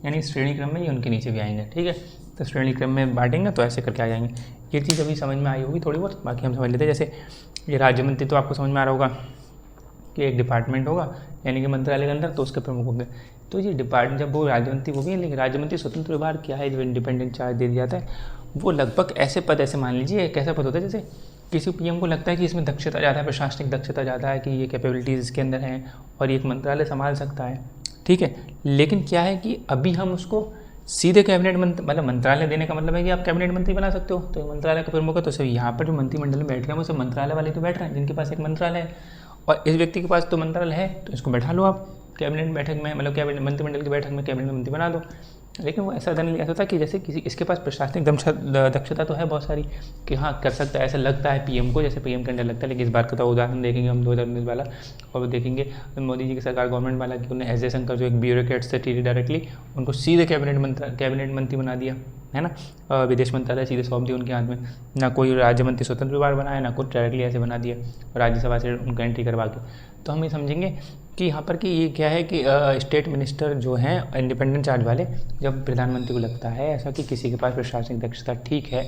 यानी श्रेणी क्रम में ये उनके नीचे भी आएंगे, ठीक है। तो श्रेणी क्रम में बांटेंगे तो ऐसे करके आ जाएंगे। ये चीज़ अभी समझ में आई होगी थोड़ी बहुत, बाकी हम समझ लेते हैं। जैसे ये राज्य मंत्री तो आपको समझ में आ रहा होगा कि एक डिपार्टमेंट होगा यानी कि मंत्रालय के अंदर, तो उसके प्रमुख होंगे। तो ये डिपार्टमेंट, जब वो राज्य मंत्री वो भी है, लेकिन राज्य मंत्री स्वतंत्र विभाग क्या है जो इंडिपेंडेंट चार्ज दे दिया जाता है, वो लगभग ऐसे पद, ऐसे मान लीजिए एक ऐसा पद होता है जैसे किसी पीएम को लगता है कि इसमें दक्षता ज़्यादा है, प्रशासनिक दक्षता ज़्यादा है, कि ये कैपेबिलिटीज़ इसके अंदर हैं और ये एक मंत्रालय संभाल सकता है, ठीक है। लेकिन क्या है कि अभी हम उसको सीधे कैबिनेट मंत्री, मतलब मंत्रालय देने का मतलब है कि आप कैबिनेट मंत्री बना सकते हो, तो मंत्रालय का प्रमुख है। तो सभी यहाँ पर जो मंत्रिमंडल में बैठ रहे हैं वो सब मंत्रालय वाले तो बैठ रहे हैं जिनके पास एक मंत्रालय है, और इस व्यक्ति के पास तो मंत्रालय है, तो इसको बैठा लो आप कैबिनेट बैठक में, मतलब कैबिनेट मंत्रिमंडल की बैठक में कैबिनेट मंत्री बना दो। लेकिन वो ऐसा नहीं ऐसा था कि जैसे किसी इसके पास प्रशासनिक दक्षता तो है बहुत सारी कि हाँ कर सकता है, ऐसा लगता है पीएम को, जैसे पीएम के अंडर लगता है। लेकिन इस बार का तो उदाहरण देखेंगे हम 2019 वाला, और देखेंगे मोदी जी की सरकार गवर्नमेंट वाला कि उन्हें एस जयशंकर जो एक ब्यूरोक्रेट्स थे डायरेक्टली उनको सीधे कैबिनेट मंत्री बना दिया, है ना। विदेश मंत्रालय सीधे सौंप दिया उनके हाथ में, ना कोई राज्य मंत्री स्वतंत्र विभाग बनाया, ना कुछ डायरेक्टली ऐसे बना दिया राज्यसभा से उनको एंट्री करवा के। तो हम ये समझेंगे कि यहाँ पर कि ये क्या है कि स्टेट मिनिस्टर जो हैं इंडिपेंडेंट चार्ज वाले, जब प्रधानमंत्री को लगता है ऐसा कि किसी के पास प्रशासनिक दक्षता ठीक है,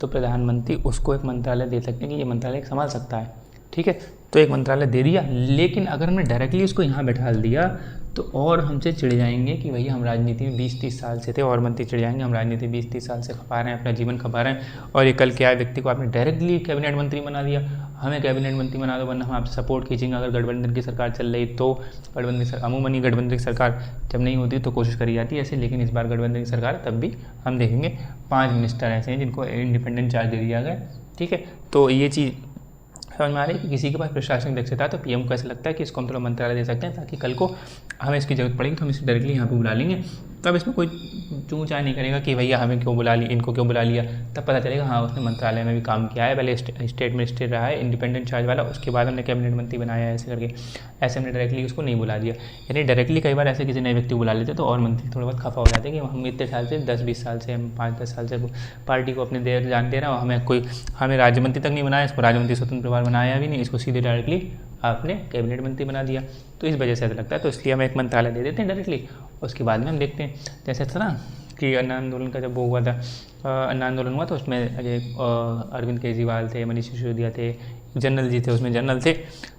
तो प्रधानमंत्री उसको एक मंत्रालय दे सकते हैं कि ये मंत्रालय संभाल सकता है, ठीक है। तो एक मंत्रालय दे दिया। लेकिन अगर हमने डायरेक्टली उसको यहाँ बैठा दिया तो और हमसे चिढ़ जाएंगे कि भैया हम राजनीति में 20-30 साल से थे, और मंत्री चिढ़ जाएंगे हम राजनीति 20-30 साल से खपा रहे हैं, अपना जीवन खपा रहे हैं, और ये कल क्या है व्यक्ति को आपने डायरेक्टली कैबिनेट मंत्री बना दिया, हमें कैबिनेट मंत्री बना दो वरना हम आपसे सपोर्ट खींचेंगे। अगर गठबंधन की सरकार चल रही तो अमूमन ही गठबंधन की सरकार जब नहीं होती तो कोशिश करी जाती है ऐसे, लेकिन इस बार गठबंधन की सरकार तब भी हम देखेंगे 5 मिनिस्टर ऐसे हैं जिनको इंडिपेंडेंट चार्ज दे दिया गया, ठीक है। तो ये चीज़ समझ में आ रही है कि किसी के पास प्रशासनिक दक्षता है तो पीएम को ऐसा लगता है कि इसको हम थोड़ा मंत्रालय दे सकते हैं ताकि कल को हमें इसकी जरूरत पड़ेगी तो हम इसको डायरेक्टली यहाँ पे बुला लेंगे। तब इसमें कोई चूँ चाय नहीं करेगा कि भैया हमें क्यों बुला लिया, इनको क्यों बुला लिया। तब पता चलेगा हाँ उसने मंत्रालय में भी काम किया है, पहले स्टेट मिनिस्टर रहा है इंडिपेंडेंट चार्ज वाला, उसके बाद हमने कैबिनेट मंत्री बनाया है, ऐसे करके ऐसे हमने डायरेक्टली उसको नहीं बुला दिया। यानी डायरेक्टली कई बार ऐसे किसी नए व्यक्ति को बुला लेते तो और मंत्री थोड़ा बहुत खफा हो जाते हैं कि हम इतने साल से 10-20 साल से, हम 5-10 साल से पार्टी को अपने जान दे रहा हूँ, हमें राज्य मंत्री तक नहीं बनाया, इसको राज्य मंत्री स्वतंत्र प्रभार बनाया भी नहीं, इसको सीधे डायरेक्टली आपने कैबिनेट मंत्री बना दिया। तो इस वजह से ऐसा लगता है, तो इसलिए हम एक मंत्रालय दे देते हैं डायरेक्टली, उसके बाद में हम देखते हैं। जैसे था ना कि अन्ना आंदोलन का जब वो हुआ था, अन्ना आंदोलन हुआ तो उसमें अरविंद केजरीवाल थे, मनीष सिसोदिया थे, जनरल जी थे, उसमें जनरल थे,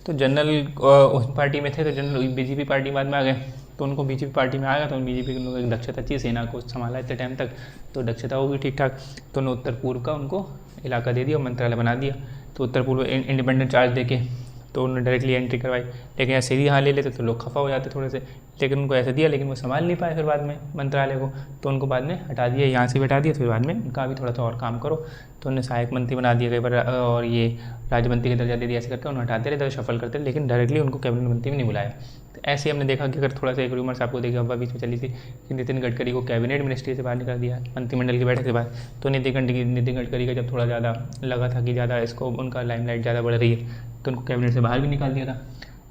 तो जनरल उस पार्टी में थे, तो जनरल बीजेपी पार्टी बाद में आ गए, तो उनको बीजेपी पार्टी में आएगा तो बीजेपी के लोग एक दक्षता थी, सेना को संभाला इतने टाइम तक, तो दक्षता होगी ठीक ठाक, तो उन्होंने उत्तर पूर्व का उनको इलाका दे दिया और मंत्रालय बना दिया। तो उत्तर पूर्व इंडिपेंडेंट चार्ज देके तो उन्होंने डायरेक्टली एंट्री करवाई। लेकिन यहाँ सीधी हाँ ले लेते तो लोग खफा हो जाते थोड़े से, लेकिन उनको ऐसे दिया, लेकिन वो संभाल नहीं पाए फिर बाद में मंत्रालय को, तो उनको बाद में हटा दिया, यहाँ से भी हटा दिया, फिर बाद में उनका भी थोड़ा सा और काम करो, तो उन्हें सहायक मंत्री बना दिया कई बार, और ये राज्य मंत्री का दर्जा दे दिया, ऐसे करके उन्हें हटाते रहते, शफल करते, लेकिन डायरेक्टली उनको कैबिनेट मंत्री भी नहीं बुलाया। तो ऐसे हमने देखा कि अगर थोड़ा सा एक रूमर्स आपको देखा अफवाह बीच में चली थी कि नितिन गडकरी को कैबिनेट मिनिस्ट्री से बाहर निकाल दिया मंत्रिमंडल की बैठक के बाद। तो नितिन गडकरी का जब थोड़ा ज़्यादा लगा था कि ज़्यादा इसको उनका लाइमलाइट ज़्यादा बढ़ रही है, तो उनको कैबिनेट से बाहर भी निकाल दिया था।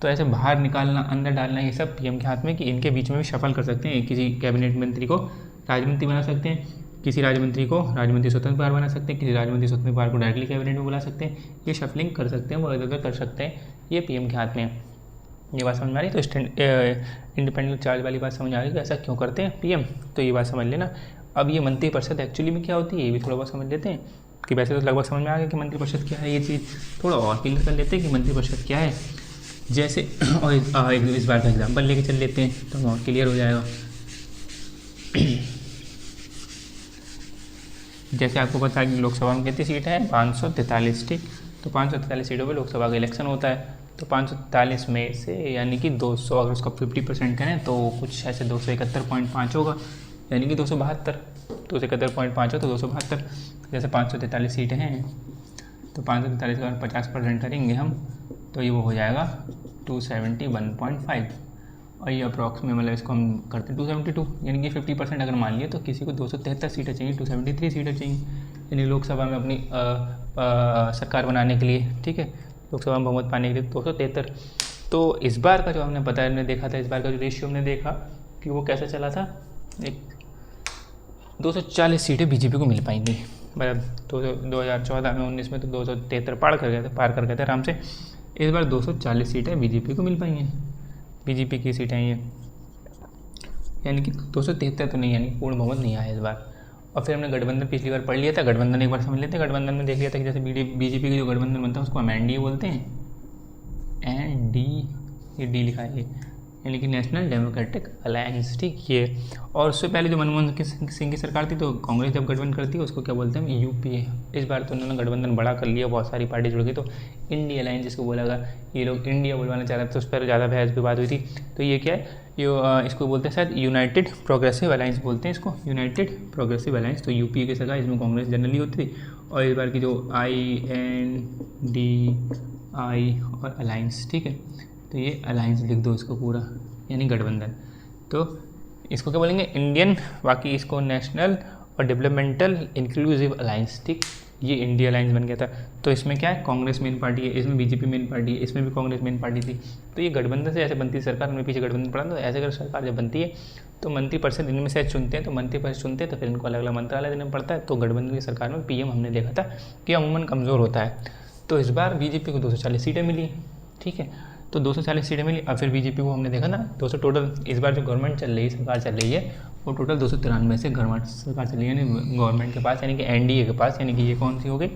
तो ऐसे बाहर निकालना, अंदर डालना, ये सब पीएम के हाथ में, कि इनके बीच में भी शफल कर सकते हैं, किसी कैबिनेट मंत्री को राज्य मंत्री बना सकते हैं, किसी राज्य मंत्री को राज्य मंत्री स्वतंत्र प्रभार बना सकते हैं, किसी राज्य मंत्री स्वतंत्र प्रभार को डायरेक्टली कैबिनेट में बुला सकते हैं, ये शफलिंग कर सकते हैं, वो इधर उधर कर सकते हैं, ये पीएम के हाथ में है। ये बात समझ में आ रही है? तो इंडिपेंडेंट चार्ज वाली बात समझ आ रही है कि ऐसा क्यों करते हैं पीएम, तो ये बात समझ लेना। अब ये मंत्रिपरिषद एक्चुअली में क्या होती है, ये भी थोड़ा बहुत समझ लेते हैं, कि वैसे तो लगभग समझ में आ गया कि मंत्रिपरिषद क्या है, ये चीज़ थोड़ा और क्लियर कर लेते हैं कि मंत्रिपरिषद क्या है। जैसे और इस बार का एग्जाम्पल लेके चल लेते हैं तो और क्लियर हो जाएगा। जैसे आपको पता है कि लोकसभा में कितनी सीटें हैं, 543, ठीक। तो 543 सीटों पे लोकसभा का इलेक्शन होता है। तो 543 में से यानी कि 200, अगर उसका 50% करें तो कुछ ऐसे 271.5 होगा, यानी कि 272, 271.5 हो तो 272। जैसे 543 सीटें हैं तो 543 का 50% करेंगे हम तो ये वो हो जाएगा 271.5, और ये अप्रॉक्स में मतलब इसको हम करते हैं 272, यानी कि 50% अगर मान लिए तो किसी को 273 सीटें चाहिए, 273 सीटें चाहिए, यानी लोकसभा में अपनी सरकार बनाने के लिए, ठीक है, लोकसभा में बहुमत पाने के लिए 273। तो इस बार का जो हमने पता हमने देखा था, इस बार का जो रेशियो हमने देखा कि वो कैसा चला था, एक 240 सीटें बीजेपी को मिल पाएंगी, मतलब 2014 में 19 में तो 273 पार कर गए थे आराम से। इस बार 240 सीटें बीजेपी को मिल पाई हैं, बीजेपी की सीटें ये, यानी कि 273 तो नहीं, यानी पूर्ण बहुमत नहीं आया इस बार। और फिर हमने गठबंधन पिछली बार पढ़ लिया था, गठबंधन एक बार समझ लेते हैं। गठबंधन में देख लिया था कि जैसे बीजेपी का जो गठबंधन बनता है उसको हम एनडीए बोलते हैं, एनडी, ये डी लिखा है, यानी कि नेशनल डेमोक्रेटिक अलायंस, ठीक। ये और उससे पहले जो मनमोहन सिंह की सरकार थी तो कांग्रेस जब गठबंधन करती है उसको क्या बोलते हैं, यूपीए। इस बार तो उन्होंने गठबंधन बड़ा कर लिया, बहुत सारी पार्टी जुड़ गई, तो इंडिया अलायंस जिसको बोला गया, ये लोग इंडिया बोलवाना चाह रहे थे, तो उस पर ज़्यादा बहस भी बात हुई थी। तो ये क्या है, ये इसको बोलते हैं शायद यूनाइटेड प्रोग्रेसिव अलायंस बोलते हैं इसको, यूनाइटेड प्रोग्रेसिव अलायंस। तो यूपीए की सरकार, इसमें कांग्रेस जनरली होती थी, और इस बार की जो INDI और अलायंस, ठीक है, तो ये अलायंस लिख दो इसको पूरा, यानी गठबंधन। तो इसको क्या बोलेंगे, इंडियन, बाकी इसको नेशनल और डेवलपमेंटल इंक्लूसिव अलायंस, ठीक। ये इंडिया अलायंस बन गया था। तो इसमें क्या है, कांग्रेस मेन पार्टी है, इसमें बीजेपी मेन पार्टी है, इसमें भी कांग्रेस मेन पार्टी थी। तो ये गठबंधन से ऐसे बनती है सरकार, उनमें पीछे गठबंधन पड़ा, तो ऐसे अगर सरकार जब बनती है तो मंत्रिपरिषद इनमें से चुनते हैं, तो मंत्रिपरिषद चुनते हैं तो फिर इनको अलग अलग मंत्रालय देना पड़ता है। तो गठबंधन की सरकार में पीएम हमने देखा था कि अमूमन कमज़ोर होता है। तो इस बार बीजेपी को 240 सीटें मिली, ठीक है, तो 240 सीटें मिली। अब फिर बीजेपी को हमने देखा ना 200 टोटल, इस बार जो गवर्नमेंट चल रही है, सरकार चल रही है, वो टोटल 293 से गवर्नमेंट सरकार चल रही है, यानी गवर्नमेंट के पास, यानी कि एनडीए के पास, यानी कि ये कौन सी हो गई,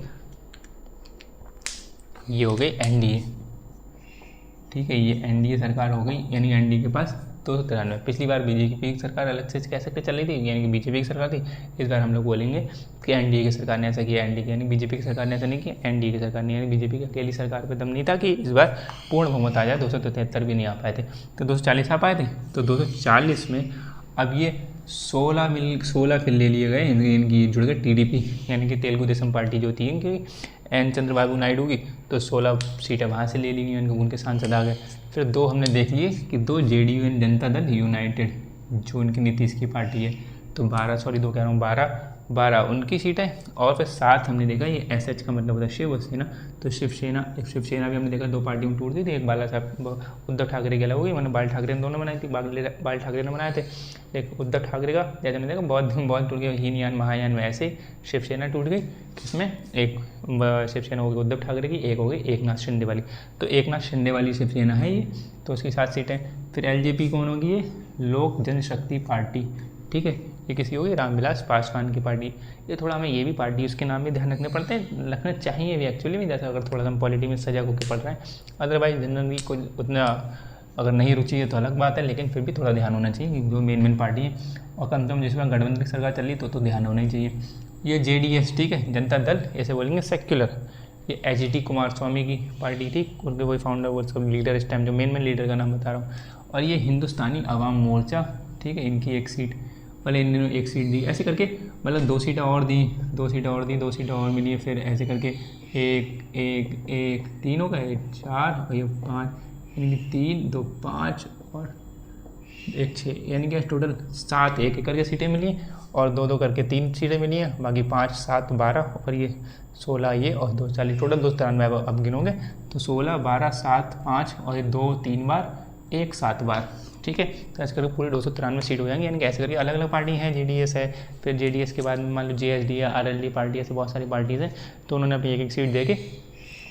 ये हो गई एनडीए, ठीक है, ये एनडीए सरकार हो गई, यानी एनडीए के पास 293। पिछली बार बीजेपी की सरकार अलग से कह सकते चल रही थी, यानी कि बीजेपी की सरकार थी। इस बार हम लोग बोलेंगे कि एनडीए की सरकार ने ऐसा किया, एनडीए यानी बीजेपी की सरकार ने ऐसा नहीं किया, एनडीए की सरकार ने, यानी बीजेपी की अकेली सरकार पर दम नहीं था कि इस बार पूर्ण बहुमत आ जाए। 273 भी नहीं आ पाए थे, तो 240 आ पाए थे। तो 240 में अब ये 16 फिर ले लिए गए, इनकी जुड़ गए टीडीपी, यानी कि तेलुगु देशम पार्टी जो थी इनकी एन चंद्रबाबू नायडू की, तो 16 सीटें वहाँ से ले ली गई, उनके सांसद आ गए। फिर 2 हमने देख लिए कि 2 JDU and Janata Dal United, जो उनकी नीतीश की पार्टी है, तो 12 उनकी सीटें, और फिर 7 हमने देखा, ये SH का मतलब होता है शिवसेना, तो शिवसेना भी हमने देखा 2 पार्टियों में टूट दी थी। एक बाला साहब उद्धव ठाकरे की अलग हो गई, मैंने बाल ठाकरे ने दोनों बनाई थी, बाल ठाकरे ने बनाए थे। एक उद्धव ठाकरे का जैसे हमने देखा बहुत टूट गया, हीनयान महायान में, ऐसे शिवसेना टूट गई। इसमें एक शिवसेना हो गई उद्धव ठाकरे की, एक हो गई एकनाथ शिंदे वाली, तो एकनाथ शिंदे वाली शिवसेना है ये, तो उसकी 7 सीटें। फिर LJP कौन होगी, ये लोक जनशक्ति पार्टी, ठीक है, ये किसी होगी, रामविलास पासवान की पार्टी। ये थोड़ा हमें ये भी पार्टी उसके नाम भी ध्यान रखने पड़ते हैं, रखना चाहिए भी एक्चुअली में, जैसा अगर थोड़ा सा हम पॉलिटी में सजग होकर पढ़ रहे हैं। अदरवाइज जनरली कोई उतना अगर नहीं रुचि है तो अलग बात है, लेकिन फिर भी थोड़ा ध्यान होना चाहिए कि जो मेन पार्टी है, और कम से कम जिसमें गठबंधन की सरकार चल रही तो ध्यान होना ही चाहिए। ये JDS, ठीक है, जनता दल, ऐसे बोलेंगे सेक्युलर, ये एच.डी. कुमारस्वामी की पार्टी थी, उनके वही फाउंडर वो सब लीडर इस टाइम, जो मेन लीडर का नाम बता रहा हूँ। और ये हिंदुस्तानी अवाम मोर्चा, ठीक है, इनकी एक सीट, पहले इन्होंने एक सीट दी, ऐसे करके मतलब 2 सीटें और दी, 2 सीटें और दी, 2 सीटें और मिली, फिर ऐसे करके एक एक एक 3 हो गए, 4 और ये 5, यानी कि 3 2 5 और 1 6, यानी कि टोटल 7 एक एक करके सीटें मिली हैं, और 2 2 करके 3 सीटें मिली हैं, बाकी 5 7 12 और ये 16 ये और 2 40, टोटल 293। अब गिनोगे तो 16 12 7 5 और ये 2 3 बार 1 7 बार, ठीक है। तो ऐसे करके पूरे 293 सीट हो जाएंगे, यानी कि ऐसे करके अलग अलग पार्टी हैं, जेडीएस है, फिर जेडीएस के बाद मान लो जेएसडी है, आरएलडी पार्टी, ऐसे बहुत सारी पार्टीज़ हैं। तो उन्होंने अपनी एक एक सीट दे के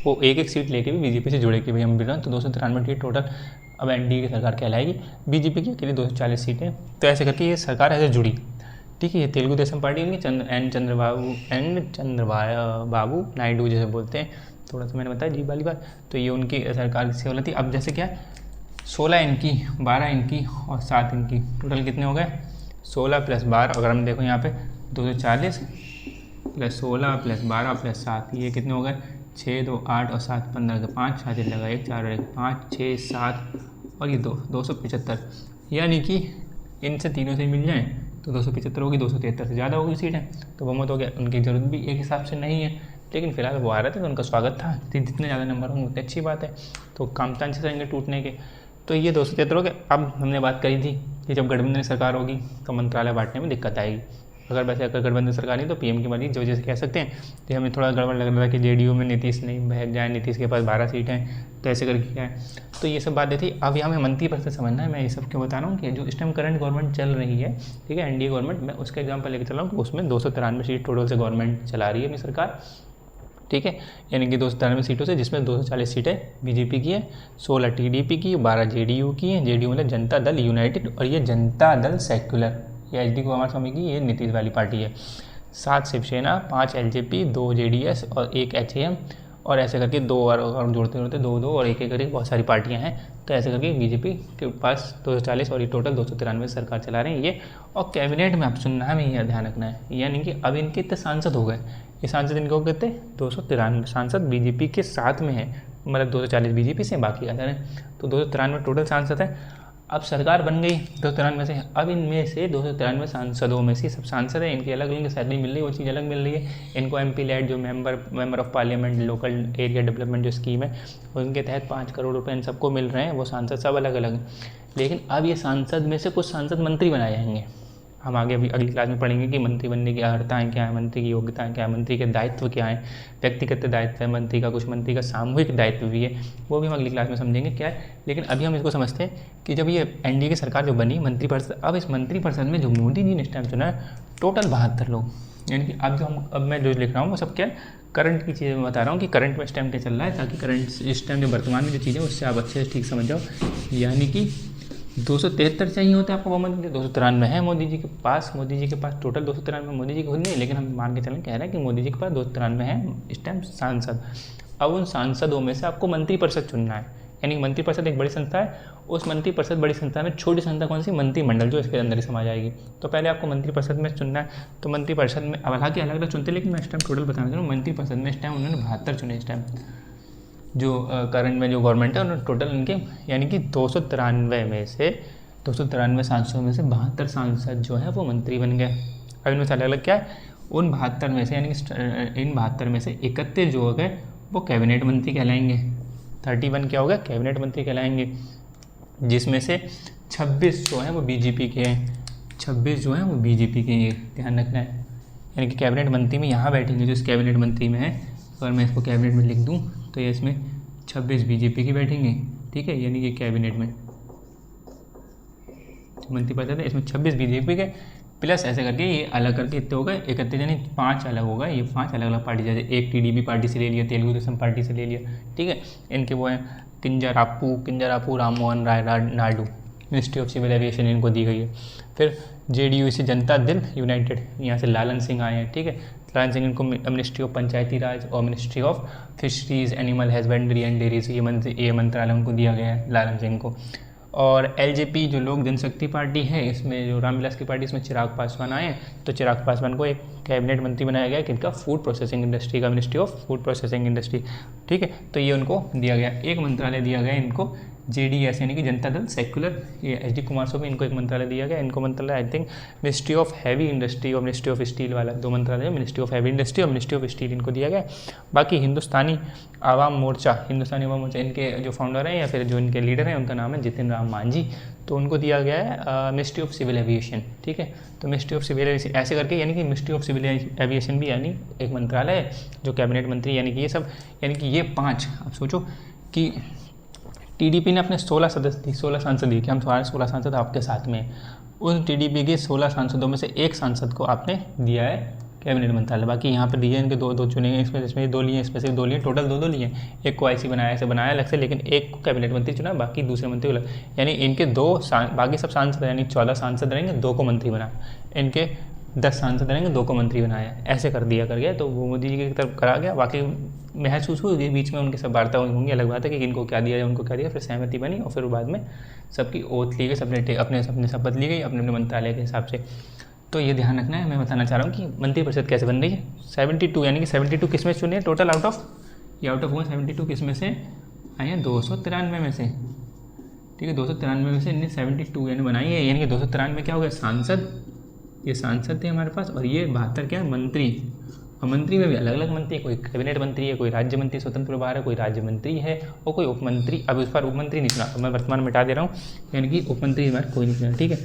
वो एक एक सीट लेके भी बीजेपी से जुड़े कि भाई हम भी रहे, तो 293 सीट टोटल अब एनडीए की सरकार कहलाएगी। बीजेपी की अकेले 240 सीटें, तो ऐसे करके ये सरकार ऐसे जुड़ी, ठीक है। ये तेलुगु देशम पार्टी उनकी चंद्रबाबू नायडू जैसे बोलते हैं, थोड़ा सा मैंने बताया जी वाली बात। तो ये उनकी सरकार की सेवा थी। अब जैसे क्या 16 इनकी, 12 इनकी और 7 इनकी, टोटल कितने हो गए 16 + 12, अगर हम देखो यहाँ पे 240 + 16 + 12 + 7, ये कितने हो गए 6 2 8 और 7 15 के 5 7 लगा 1 4 और 1 5 6 7 और ये 275, यानी कि इनसे तीनों से मिल जाए तो 275 होगी, 273 से ज़्यादा होगी सीटें, तो बहुमत हो गया। उनकी ज़रूरत भी एक हिसाब से नहीं है, लेकिन फिलहाल वो आ रहे थे तो उनका स्वागत था, जितने ज़्यादा नंबर होंगे उतनी अच्छी बात है, तो काम चांसेस रहेंगे टूटने के। तो ये 273 हो गए। अब हमने बात करी थी कि जब गठबंधन सरकार होगी तो मंत्रालय बांटने में दिक्कत आएगी। अगर गठबंधन सरकार नहीं तो पीएम की मर्जी, जो जैसे कह सकते हैं। तो हमें थोड़ा गड़बड़ लग रहा था कि जेडीयू में नीतीश नहीं बहक जाए, नीतीश के पास 12 सीटें हैं, तो ऐसे करके क्या है। तो ये सब बातें थी। अब हमें मंत्रिपरिषद समझना है। मैं ये सब क्यों बता रहा हूँ कि जो इस टाइम करंट गवर्नमेंट चल रही है, ठीक है, एनडीए गवर्नमेंट, मैं उसका एग्जाम्पल लेकर चल रहा हूँ कि उसमें 293 सीट टोटल से गवर्नमेंट चला रही है अपनी सरकार, ठीक है। यानी कि 293 सीटों से, जिसमें 240 सीटें बीजेपी की है, 16 टीडीपी की, 12 जेडीयू की हैं, जेडीयू मतलब जनता दल यूनाइटेड, और ये जनता दल सेक्युलर, ये एच.डी. कुमारस्वामी की, ये नीतीश वाली पार्टी है। 7 शिवसेना, 5 एलजेपी, 2 जेडीएस और 1 एचएम, और ऐसे करके 2 और जोड़ते जोड़ते 2 2 और 1 1 करके बहुत सारी पार्टियां हैं। तो ऐसे करके बीजेपी के पास 240 और ये टोटल 293 सरकार चला रहे हैं ये। और कैबिनेट में आप सुनना में ये ध्यान रखना है, यानी कि अब इनके इतने सांसद हो गए, ये सांसद इनको कहते हैं 293 सांसद बीजेपी के साथ में है, मतलब 240 बीजेपी से, बाकी अदर हैं, तो 293 टोटल सांसद है। अब सरकार बन गई 293 से, अब इनमें से 293 सांसदों में से सब सांसद हैं, इनकी अलग अलग सैलरी मिल रही है, वो चीज़ अलग मिल रही है इनको। एमपी लेड जो member of parliament local area development जो स्कीम है, उनके तहत 5 करोड़ रुपए इन सबको मिल रहे हैं, वो सांसद सब अलग अलग हैं। लेकिन अब ये सांसद में से कुछ सांसद मंत्री बनाए जाएंगे। हम आगे अभी अगली क्लास में पढ़ेंगे कि मंत्री बनने की अर्हताएँ क्या है, मंत्री की योग्यताएँ क्या है, मंत्री के दायित्व क्या है, व्यक्तिगत दायित्व है मंत्री का, कुछ मंत्री का सामूहिक दायित्व भी है, वो भी हम अगली क्लास में समझेंगे क्या है। लेकिन अभी हम इसको समझते हैं कि जब ये एनडीए की सरकार जो बनी मंत्रिपरिषद, अब इस मंत्रिपरिषद में जो मोदी जी ने इस टाइम चुना है टोटल 72 लोग, यानी कि अब मैं जो लिख रहा हूँ वो सब क्या है करंट की चीज़ें मैं बता रहा हूँ कि करंट में इस टाइम क्या चल रहा है, ताकि करंट इस टाइम जो वर्तमान में जो चीज़ें उससे आप अच्छे से ठीक समझ जाओ। यानी कि 273 चाहिए होते हैं आपको बहुमत के लिए, 293 है मोदी जी के पास। मोदी जी के पास टोटल 293 मोदी जी के खुद नहीं, लेकिन हम मान के चलें कह रहे हैं कि मोदी जी के पास 293 है इस टाइम सांसद। अब उन सांसदों में से आपको मंत्रिपरिषद चुनना है, यानी मंत्रिपरिषद एक बड़ी संस्था है, उस मंत्रिपरिषद बड़ी संस्था में छोटी संस्था कौन सी, मंत्रिमंडल, जो इसके अंदर ही समा जाएगी। तो पहले आपको मंत्रिपरिषद में चुनना है। तो मंत्रिपरिषद में अब हालांकि अलग अलग चुनते हैं, लेकिन मैं इस टाइम टोटल बताना चाह रहा हूँ। मंत्रिपरिषद में इस टाइम उन्होंने 72 चुने इस टाइम, जो करंट में जो गवर्नमेंट है उन्होंने टोटल उनके, यानी कि 293 में से 293 सांसदों में से 72 सांसद जो है वो मंत्री बन गए। अब इनमें से अलग अलग क्या है, उन 72 में से, यानी कि इन 72 में से 31 जो हो गए वो कैबिनेट मंत्री कहलाएंगे। 31 क्या होगा, कैबिनेट मंत्री कहलाएंगे, जिसमें से 26 जो हैं वो बीजेपी के हैं, 26 जो हैं वो बीजेपी के हैं, ध्यान रखना है। यानी कि कैबिनेट मंत्री में यहाँ बैठेंगे जो इस कैबिनेट मंत्री में है, अगर मैं इसको कैबिनेट में लिख दूँ तो ये इसमें 26 बीजेपी की बैठेंगे, ठीक है, यानी कि कैबिनेट में मंत्रिपरिषद है, इसमें 26 बीजेपी के प्लस ऐसे करके ये अलग करके इतने हो गए 31, यानी 5 अलग हो गए। ये 5 अलग अलग पार्टी, जैसे एक टीडीपी पार्टी से ले लिया, तेलुगु देशम पार्टी से ले लिया, ठीक है। इनके वो हैं Kinjarapu Rammohan Rai Naidu, ministry of civil aviation इनको दी गई है। फिर जेडीयू से जनता दल यूनाइटेड, यहाँ से लालन सिंह आए हैं, ठीक है। लालन सिंह इनको मिनिस्ट्री ऑफ पंचायती राज और ministry of fisheries animal husbandry and dairies, ये मंत्रालय उनको दिया गया है लालन सिंह को। और एलजेपी जो लोक जनशक्ति पार्टी है, इसमें जो रामविलास की पार्टी, इसमें चिराग पासवान आए हैं। तो चिराग पासवान को एक कैबिनेट मंत्री बनाया गया किनका, फूड प्रोसेसिंग इंडस्ट्री का, ministry of food processing industry. ठीक है, तो ये उनको दिया गया, एक मंत्रालय दिया गया इनको JDS यानी कि जनता दल सेक्युलर, ये HD कुमार स्वामी, इनको एक मंत्रालय दिया गया। इनको मंत्रालय I think ministry of heavy industry और मिनिस्ट्री ऑफ स्टील वाला, दो मंत्रालय, मिनिस्ट्री ऑफ हैवी इंडस्ट्री और मिनिस्ट्री ऑफ स्टील इनको दिया गया। बाकी हिंदुस्तानी आवाम मोर्चा, इनके जो फाउंडर हैं या फिर जो इनके लीडर हैं उनका नाम है जितिन राम मांझी, तो उनको दिया गया है मिनिस्ट्री ऑफ सिविल एविएशन। ठीक है, तो मिनिस्ट्री ऑफ सिविल एविएशन ऐसे करके, यानी कि मिनिस्ट्री ऑफ सिविल एविएशन भी यानी एक मंत्रालय है जो कैबिनेट मंत्री, यानी कि ये सब, यानी कि ये 5, आप सोचो कि TDP ने अपने 16 सांसद दिए कि हम तुम्हारे 16 सांसद आपके साथ में, उस TDP के 16 सांसदों में से एक सांसद को आपने दिया है कैबिनेट मंत्रालय। बाकी यहाँ पर दिए इनके दो चुने हैं, इसमें 2 लिए, इसमें से 2 लिए, टोटल 2 लिए। एक को ऐसे बनाया अलग से, लेकिन एक को कैबिनेट मंत्री चुना, बाकी दूसरे मंत्री को अलग। यानी इनके बाकी सब सांसद यानी 14 सांसद रहेंगे, 2 को मंत्री बनाया। इनके 10 सांसद रहेंगे, 2 को मंत्री बनाया, ऐसे कर दिया कर गया। तो वो मोदी जी की तरफ करा गया। बाकी महसूस हुई बीच में उनकी सब वार्ता होंगी, अलग बात है कि इनको क्या दिया जाए, उनको क्या दिया, फिर सहमति बनी और फिर बाद में सबकी ओथ ली गई, सबने अपने शपथ ली गई अपने मंत्रालय के हिसाब से। तो ये ध्यान रखना है, मैं बताना चाह रहा हूँ कि मंत्रिपरिषद कैसे बन रही है। 72 यानी कि 72 किस में चुने टोटल, आउट ऑफ हुआ 72 किस में से आए हैं, 293 में से। ठीक है, 293 में से इन्हें 72 यानी बनाई है, यानी कि 293 क्या हो गया, सांसद, ये सांसद थे हमारे पास, और ये 72 क्या है, मंत्री। और मंत्री में भी अलग अलग मंत्री, कोई कैबिनेट मंत्री है, कोई राज्य मंत्री स्वतंत्र प्रभार है, कोई राज्य मंत्री है और कोई उप मंत्री। अब इस पर उप मंत्री नहीं चुना, मैं वर्तमान में मिटा दे रहा हूँ, यानी कि उप मंत्री बार कोई नहीं चुना। ठीक है,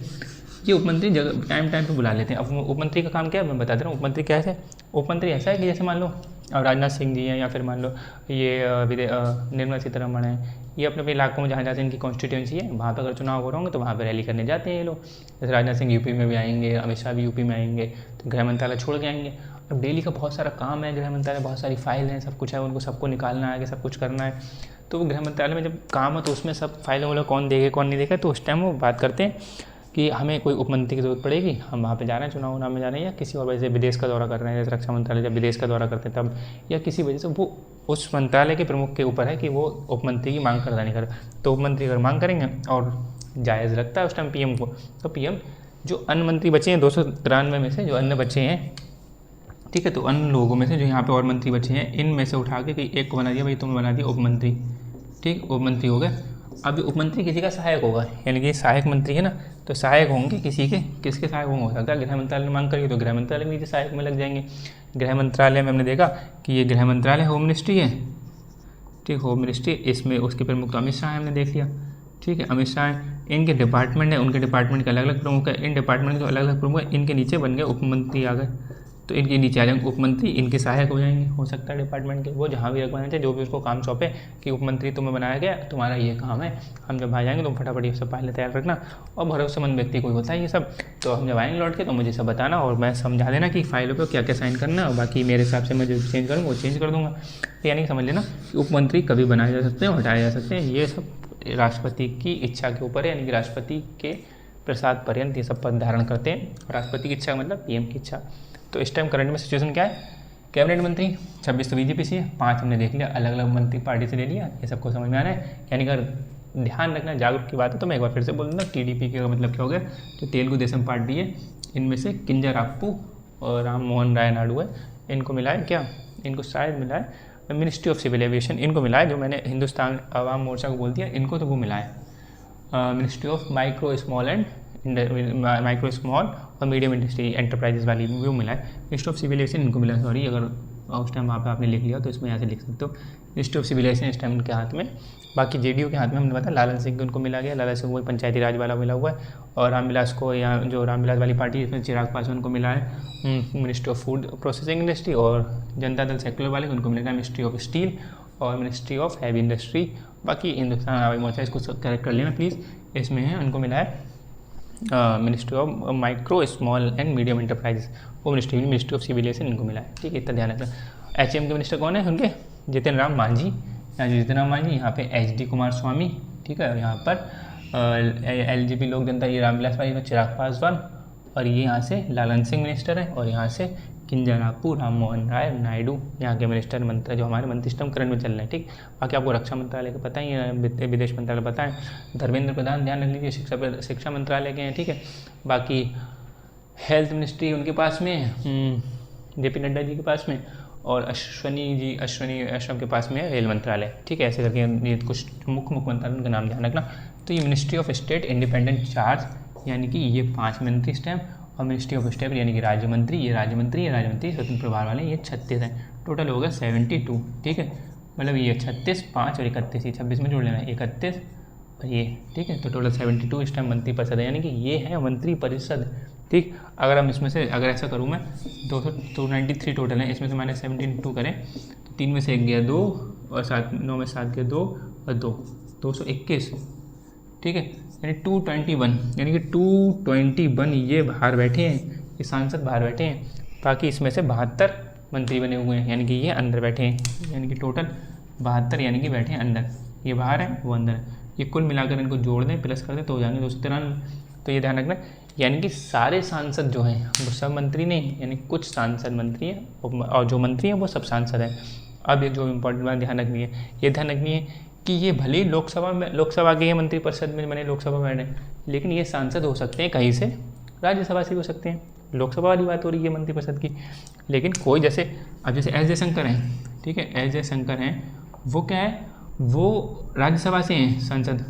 ये उप मंत्री जगह टाइम पे बुला लेते हैं। अब उप मंत्री का काम क्या है मैं बता दे रहा हूँ। उप मंत्री क्या है, उप मंत्री ऐसा है कि जैसे मान लो अब राजनाथ सिंह जी हैं, या फिर मान लो ये निर्मला सीतारमण हैं, ये अपने अपने इलाकों में जहाँ से इनकी कॉन्स्टिट्यूंसी है वहाँ पर अगर चुनाव हो रहा होंगे तो वहाँ पर रैली करने जाते हैं ये लोग। जैसे राजनाथ सिंह यूपी में भी आएंगे, अमित शाह भी यूपी में आएंगे, तो गृह मंत्रालय छोड़ के आएंगे। अब डेली का बहुत सारा काम है, गृह मंत्रालय बहुत सारी फाइल हैं, सब कुछ है, उनको सबको निकालना है, सब कुछ करना है। तो गृह मंत्रालय में जब काम है तो उसमें सब फाइलों वालों कौन देखे कौन नहीं देखे, तो उस टाइम वो बात करते हैं कि हमें कोई उप मंत्री की जरूरत पड़ेगी, हम वहाँ पे जा रहे हैं, चुनाव में जा रहे हैं, या किसी और वजह से विदेश का दौरा कर रहे हैं, जैसे रक्षा मंत्रालय जब विदेश का दौरा करते हैं तब, या किसी वजह से, वो उस मंत्रालय के प्रमुख के ऊपर है कि वो उप मंत्री की मांग करता नहीं करे। तो उप मंत्री अगर मांग करेंगे और जायज़ लगता है उस टाइम PM को, तो PM जो अन्य मंत्री बचे हैं 293 में से, जो अन्य बचे हैं, ठीक है, तो अन्य लोगों में से जो यहाँ पे और मंत्री बचे हैं, इनमें से उठा के कि एक को बना दिया, भाई तुम्हें बना दिया उप मंत्री। ठीक, उप मंत्री हो गए। अब उप मंत्री किसी का सहायक होगा, यानी कि सहायक मंत्री है ना, तो सहायक होंगे किसी के, किसके सहायक होंगे, हो सकता है गृह मंत्रालय ने मांग करी तो गृह मंत्रालय में सहायक में लग जाएंगे। गृह मंत्रालय में हमने देखा कि ये गृह मंत्रालय होम मिनिस्ट्री है। ठीक, होम मिनिस्ट्री, इसमें उसके प्रमुख तो अमित शाह हमने देख लिया। ठीक है, अमित शाह, इनके डिपार्टमेंट है, उनके डिपार्टमेंट के अलग अलग प्रमुख है, इन डिपार्टमेंट के अलग अलग प्रमुख है, इनके नीचे बन गए उप मंत्री आ गए, तो इनके नीचे आ जाएंगे उप मंत्री, इनके सहायक हो जाएंगे, हो सकता है डिपार्टमेंट के, वो जहाँ भी रखवाना चाहिए, जो भी उसको काम सौंपे कि उप मंत्री तुम्हें बनाया गया, तुम्हारा ये काम है, हम जब आ जाएंगे तुम फटाफट ये सब पहले तैयार रखना। और भरोसेमंद व्यक्ति कोई होता है ये सब, तो हम जब आएंगे लौट के तो मुझे सब बताना और मैं समझा देना कि फाइलों पर क्या क्या साइन करना है, और बाकी मेरे हिसाब से मैं जो चेंज करूँगा वो चेंज कर दूँगा। तो यानी कि समझ लेना कि उप मंत्री कभी बनाए जा सकते हैं, हटाए जा सकते हैं, ये सब राष्ट्रपति की इच्छा के ऊपर है, यानी कि राष्ट्रपति के प्रसाद पर्यंत ये सब पद धारण करते हैं। राष्ट्रपति की इच्छा मतलब PM की इच्छा। तो इस टाइम करंट में सिचुएशन क्या है, कैबिनेट मंत्री 26 तो BJP से है, 5 हमने देख लिया, अलग अलग मंत्री पार्टी से ले लिया, ये सबको समझ में आना है। यानी अगर ध्यान रखना जागरूक की बात है तो मैं एक बार फिर से बोल दूँगा, TDP का मतलब क्या हो गया, जो तेलुगु देशम पार्टी है, इनमें से किंजराप्पू और राम मोहन राय नायडू है, इनको मिला है क्या, इनको शायद मिला है मिनिस्ट्री ऑफ सिविल एविएशन, इनको मिला है, जो मैंने हिंदुस्तान आवाम मोर्चा को बोल दिया, इनको तो वो मिला है मिनिस्ट्री ऑफ माइक्रो स्मॉल और मीडियम इंडस्ट्री एंटरप्राइजेस वाली वो मिला है। मिनिस्ट्री ऑफ सिविल एविएशन इनको मिला है, सॉरी, अगर उस टाइम वहाँ पे आपने लिख लिया तो इसमें यहाँ से लिख सकते हो। मिनिस्ट्री ऑफ सिविल एविएशन इस टाइम उनके हाथ में, बाकी JDU के हाथ में हमने बताया लालन सिंह को उनको मिला गया, लालन सिंह को पंचायती राज वाला मिला हुआ है, और रामविलास को, या जो रामविलास वाली पार्टी इसमें चिराग पासवान को मिला है ministry of food processing industry, और जनता दल सेक्युलर वाले उनको मिलेगा मिनिस्ट्री ऑफ स्टील और मिनिस्ट्री ऑफ हैवी इंडस्ट्री। बाकी हिंदुस्तान आवाम मोर्चा, इसको करेक्ट कर लेना प्लीज़, इसमें है उनको मिला है ministry of micro small and medium enterprises, वो मिनिस्ट्री ऑफ सिविल एविएशन इनको मिला है। ठीक है, इतना ध्यान रखना। HM के मिनिस्टर कौन है उनके, जितिन राम मांझी, यहाँ पे HD कुमार स्वामी, ठीक है, यहाँ पर LJP लोक जनता, ये रामविलास पासवान, चिराग पासवान, और ये यहाँ से लालन सिंह मिनिस्टर है, और यहाँ से किंजरापू राम मोहन राय नायडू यहाँ के मिनिस्टर मंत्री जो हमारे मंत्री सिस्टम करंट में चल रहे हैं। ठीक, बाकी आपको रक्षा मंत्रालय का पता ही है, विदेश मंत्रालय पता है, धर्मेंद्र प्रधान ध्यान रख लीजिए शिक्षा मंत्रालय के हैं। ठीक है, बाकी हेल्थ मिनिस्ट्री उनके पास में है, JP नड्डा जी के पास में, और अश्वनी के पास में है रेल मंत्रालय। ठीक है, ऐसे करके ये कुछ मुख्य मंत्रालय का नाम ध्यान रखना। तो ये ministry of state independent charge यानी कि ये 5 मंत्री स्टैम्प, और मिनिस्ट्री ऑफ स्टेट यानी कि राज्य मंत्री स्वतंत्र प्रभार वाले ये 36 हैं। टोटल हो गया 72। ठीक है, मतलब ये 36, 5 और 31, ये 26 में जोड़ लेना है, 31 और ये। ठीक है, तो टोटल 72 इस टाइम मंत्री परिषद है, यानी कि ये है मंत्री परिषद। ठीक, अगर हम इसमें से अगर ऐसा करूँ मैं 293 टोटल है, इसमें से मैंने 72 करें तो 3 में से 1 गया 2 और 9 में 7 गया 2 और 2, 221। ठीक है, यानी 221, यानी कि 221 ये बाहर बैठे हैं, ये सांसद बाहर बैठे हैं। बाकी इसमें से 72 मंत्री बने हुए हैं, यानी कि ये अंदर बैठे हैं, यानी कि टोटल 72 यानी कि बैठे हैं अंदर, ये बाहर है वो अंदर है। ये कुल मिलाकर इनको जोड़ दें प्लस कर दें तो हो जाएंगे 293। तो ये ध्यान रखना, यानी कि सारे सांसद जो हैं वो सब मंत्री नहीं, यानी कुछ सांसद मंत्री हैं और जो मंत्री हैं वो सब सांसद हैं। अब ये जो इम्पोर्टेंट बात ध्यान रखनी है, ये ध्यान रखनी है कि ये भले ही लोकसभा के मंत्री परिषद में बने, लोकसभा में बने, लेकिन ये सांसद हो सकते हैं कहीं से, राज्यसभा से भी हो सकते हैं। लोकसभा वाली बात हो रही है मंत्री परिषद की, लेकिन कोई जैसे अब जैसे एस जयशंकर हैं। ठीक है, एस जयशंकर हैं, वो क्या है, वो राज्यसभा से हैं सांसद,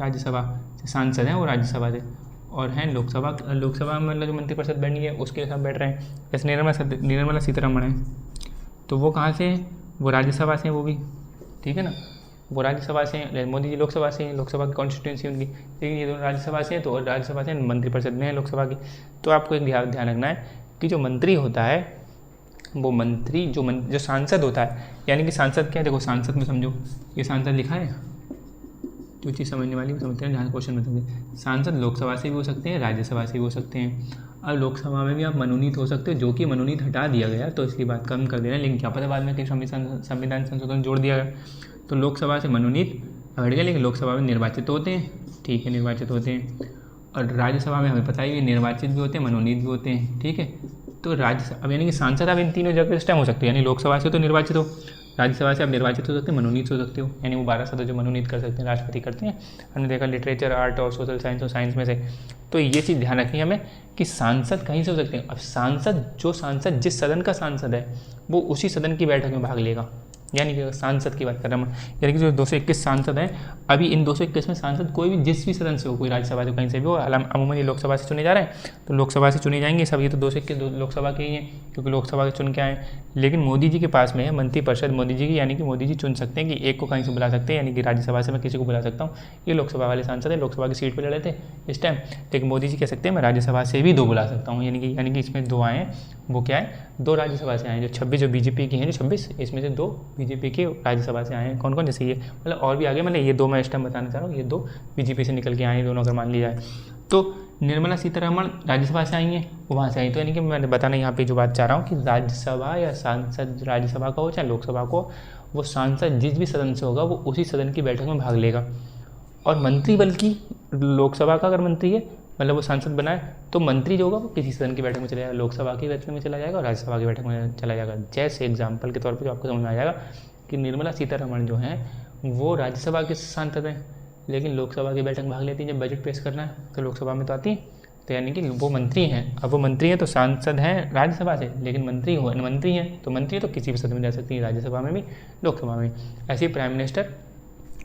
राज्यसभा से सांसद हैं वो राज्यसभा से, और हैं लोकसभा में मतलब जो मंत्री परिषद बनी है उसके साथ बैठ रहे हैं। जैसे निर्मला सीतारमण हैं, तो वो कहाँ से हैं, वो राज्यसभा से हैं वो भी। ठीक है ना, वो राज्यसभा से हैं, मोदी जी लोकसभा से हैं, लोकसभा की कॉन्स्टिट्यूंसी उनकी, लेकिन ये दोनों राज्यसभा से हैं, तो राज्यसभा से मंत्री परिषद में है लोकसभा की। तो आपको एक ध्यान रखना है कि जो मंत्री होता है वो मंत्री जो सांसद होता है, यानी कि सांसद क्या है, देखो सांसद में समझो, ये सांसद लिखा है, जो चीज़ समझने वाली समझते हैं, जहाँ क्वेश्चन में समझे। सांसद लोकसभा से भी हो सकते हैं, राज्यसभा से भी हो सकते हैं। अब लोकसभा में भी आप मनोनीत हो सकते हो, जो कि मनोनीत हटा दिया गया तो इसकी बात कम कर देना, लेकिन क्या पता बाद में कि संविधान संशोधन जोड़ दिया गया। तो लोकसभा से मनोनीत हट गया, लेकिन लोकसभा में निर्वाचित होते हैं। ठीक है, निर्वाचित होते हैं, और राज्यसभा में हमें पता ही है निर्वाचित भी होते हैं, मनोनीत भी होते हैं। ठीक है, तो अब यानी कि सांसद आप इन तीनों जगह इस टाइम हो सकते हैं, यानी लोकसभा से तो निर्वाचित हो, राज्यसभा से आप निर्वाचित हो सकते हैं, मनोनीत हो सकते हो, यानी वो 12 सदस्य जो मनोनीत कर सकते हैं, राष्ट्रपति करते हैं। हमने देखा लिटरेचर, आर्ट और सोशल साइंस और साइंस में से। तो ये चीज़ ध्यान रखनी है हमें कि सांसद कहीं से हो सकते हैं। अब सांसद जिस सदन का सांसद है वो उसी सदन की बैठक में भाग लेगा, यानी कि सांसद की बात कर रहा हूँ, यानी कि जो 221 सांसद हैं, अभी इन 221 में सांसद कोई भी जिस भी सदन से हो, कोई राज्यसभा से कहीं से भी हो, अमूमन ये लोकसभा से चुने जा रहे हैं, तो लोकसभा से चुने जाएंगे सब। ये तो 221 लोकसभा के ही हैं, क्योंकि लोकसभा के चुन के आए। लेकिन मोदी जी के पास में है मंत्री परिषद मोदी जी की, यानी कि मोदी जी चुन सकते हैं कि एक को कहीं से बुला सकते हैं, यानी कि राज्यसभा से मैं किसी को बुला सकता हूँ। ये लोकसभा वाले सांसद हैं, लोकसभा की सीट पर लड़े थे इस टाइम, लेकिन मोदी जी कह सकते हैं मैं राज्यसभा से भी 2 बुला सकता हूँ, यानी कि इसमें 2 आए हैं, वो क्या है, 2 राज्यसभा से आए हैं। जो 26 जो बीजेपी की हैं, जो 26 इसमें से 2 बीजेपी के राज्यसभा से आए हैं। कौन कौन, जैसे ये मतलब और भी आगे, मतलब ये 2 मैं इस टाइम बताना चाह रहा हूँ, ये 2 बीजेपी से निकल के आए हैं दोनों, अगर मान लिया जाए तो। निर्मला सीतारमण राज्यसभा से आई हैं, वो वहाँ से आई, तो यानी कि मैंने बताना यहाँ पे जो बात चाह रहा हूँ कि राज्यसभा या सांसद राज्यसभा का हो चाहे लोकसभा को, वो सांसद जिस भी सदन से होगा वो उसी सदन की बैठक में भाग लेगा। और मंत्री बल्कि लोकसभा का अगर मंत्री है, मतलब वो सांसद बनाए, तो मंत्री जो होगा वो किसी सदन की बैठक में चला जाएगा, लोकसभा की बैठक में चला जाएगा और राज्यसभा की बैठक में चला जाएगा। जैसे एग्जाम्पल के तौर पर जो आपको समझ में आ जाएगा कि निर्मला सीतारमण जो हैं वो राज्यसभा के सांसद हैं, लेकिन लोकसभा की बैठक में भाग लेती हैं। जब बजट पेश करना है तो लोकसभा में तो आती है, तो यानी कि वो मंत्री हैं। अब वो मंत्री हैं तो सांसद हैं राज्यसभा से, लेकिन मंत्री हैं तो मंत्री तो किसी भी सदन में जा सकती है, राज्यसभा में भी, लोकसभा में। ऐसे ही प्राइम मिनिस्टर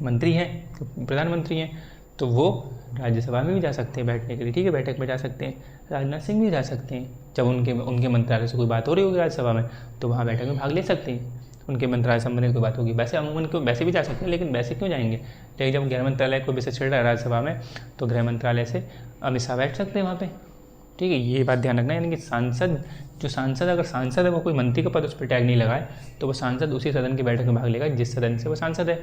मंत्री हैं, तो प्रधानमंत्री हैं, तो वो राज्यसभा में भी जा सकते हैं बैठने के लिए। ठीक है, बैठक में जा सकते हैं। राजनाथ सिंह भी जा सकते हैं, जब उनके मंत्रालय से कोई बात हो रही होगी राज्यसभा में, तो वहाँ बैठक में भाग ले सकते हैं, उनके मंत्रालय संबंधित कोई बात होगी। वैसे अमूमन क्यों, वैसे भी जा सकते हैं, लेकिन वैसे क्यों जाएंगे, लेकिन जब गृह मंत्रालय को विषय छिड़ रहा है राज्यसभा में, तो गृह मंत्रालय से अमित शाह बैठ सकते हैं वहाँ पे। ठीक है, ये बात ध्यान रखना, यानी कि सांसद अगर सांसद है वो कोई मंत्री का पद उस पर टैग नहीं लगाए, तो वो सांसद उसी सदन की बैठक में भाग लेगा जिस सदन से वो सांसद है।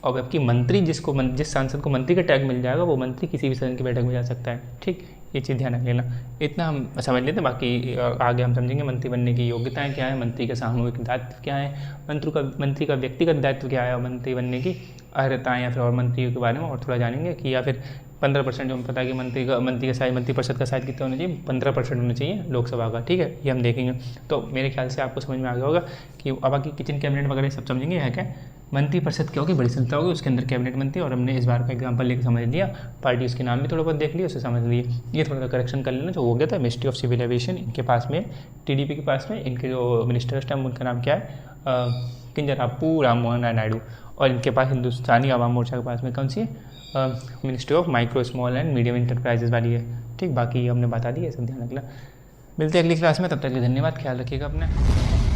और जबकि मंत्री जिस सांसद को मंत्री का टैग मिल जाएगा, वो मंत्री किसी भी सदन की बैठक में जा सकता है। ठीक, ये चीज़ ध्यान रख लेना। इतना हम समझ लेते हैं, बाकी आगे हम समझेंगे मंत्री बनने की योग्यताएं क्या है, मंत्री का सामूहिक दायित्व क्या है, मंत्री का व्यक्तिगत दायित्व क्या है, और मंत्री बनने की अर्हताएँ, या फिर और मंत्रियों के बारे में और थोड़ा जानेंगे कि या फिर 15% जो हमें पता है कि मंत्री परिषद का साइज कितना होना चाहिए, 15% होना चाहिए लोकसभा का, ठीक है, ये हम देखेंगे। तो मेरे ख्याल से आपको समझ में आ गया होगा कि अब बाकी किचन कैबिनेट वगैरह सब समझेंगे है क्या। मंत्रिपरिषद क्या होगी, बड़ी संस्था होगी, उसके अंदर कैबिनेट मंत्री, और हमने इस बार का एग्जाम्पल लेकर समझ लिया, पार्टी उसके नाम भी थोड़ा बहुत देख लिया, उससे समझ लिए। ये थोड़ा सा करेक्शन कर लेना जो हो गया था। मिनिस्ट्री ऑफ सिविल एविएशन इनके पास में, टीडीपी के पास में, इनके जो मिनिस्टर उस टाइम उनका नाम क्या है, किंजरापू राममोहन नायडू, और इनके पास हिंदुस्तानी आवाम मोर्चा के पास में कौन सी है, ministry of micro small and medium enterprises वाली है, ठीक। बाकी हमने बता दी है, सब ध्यान रखना। मिलते हैं अगली क्लास में, तब तक के लिए धन्यवाद, ख्याल रखिएगा अपने।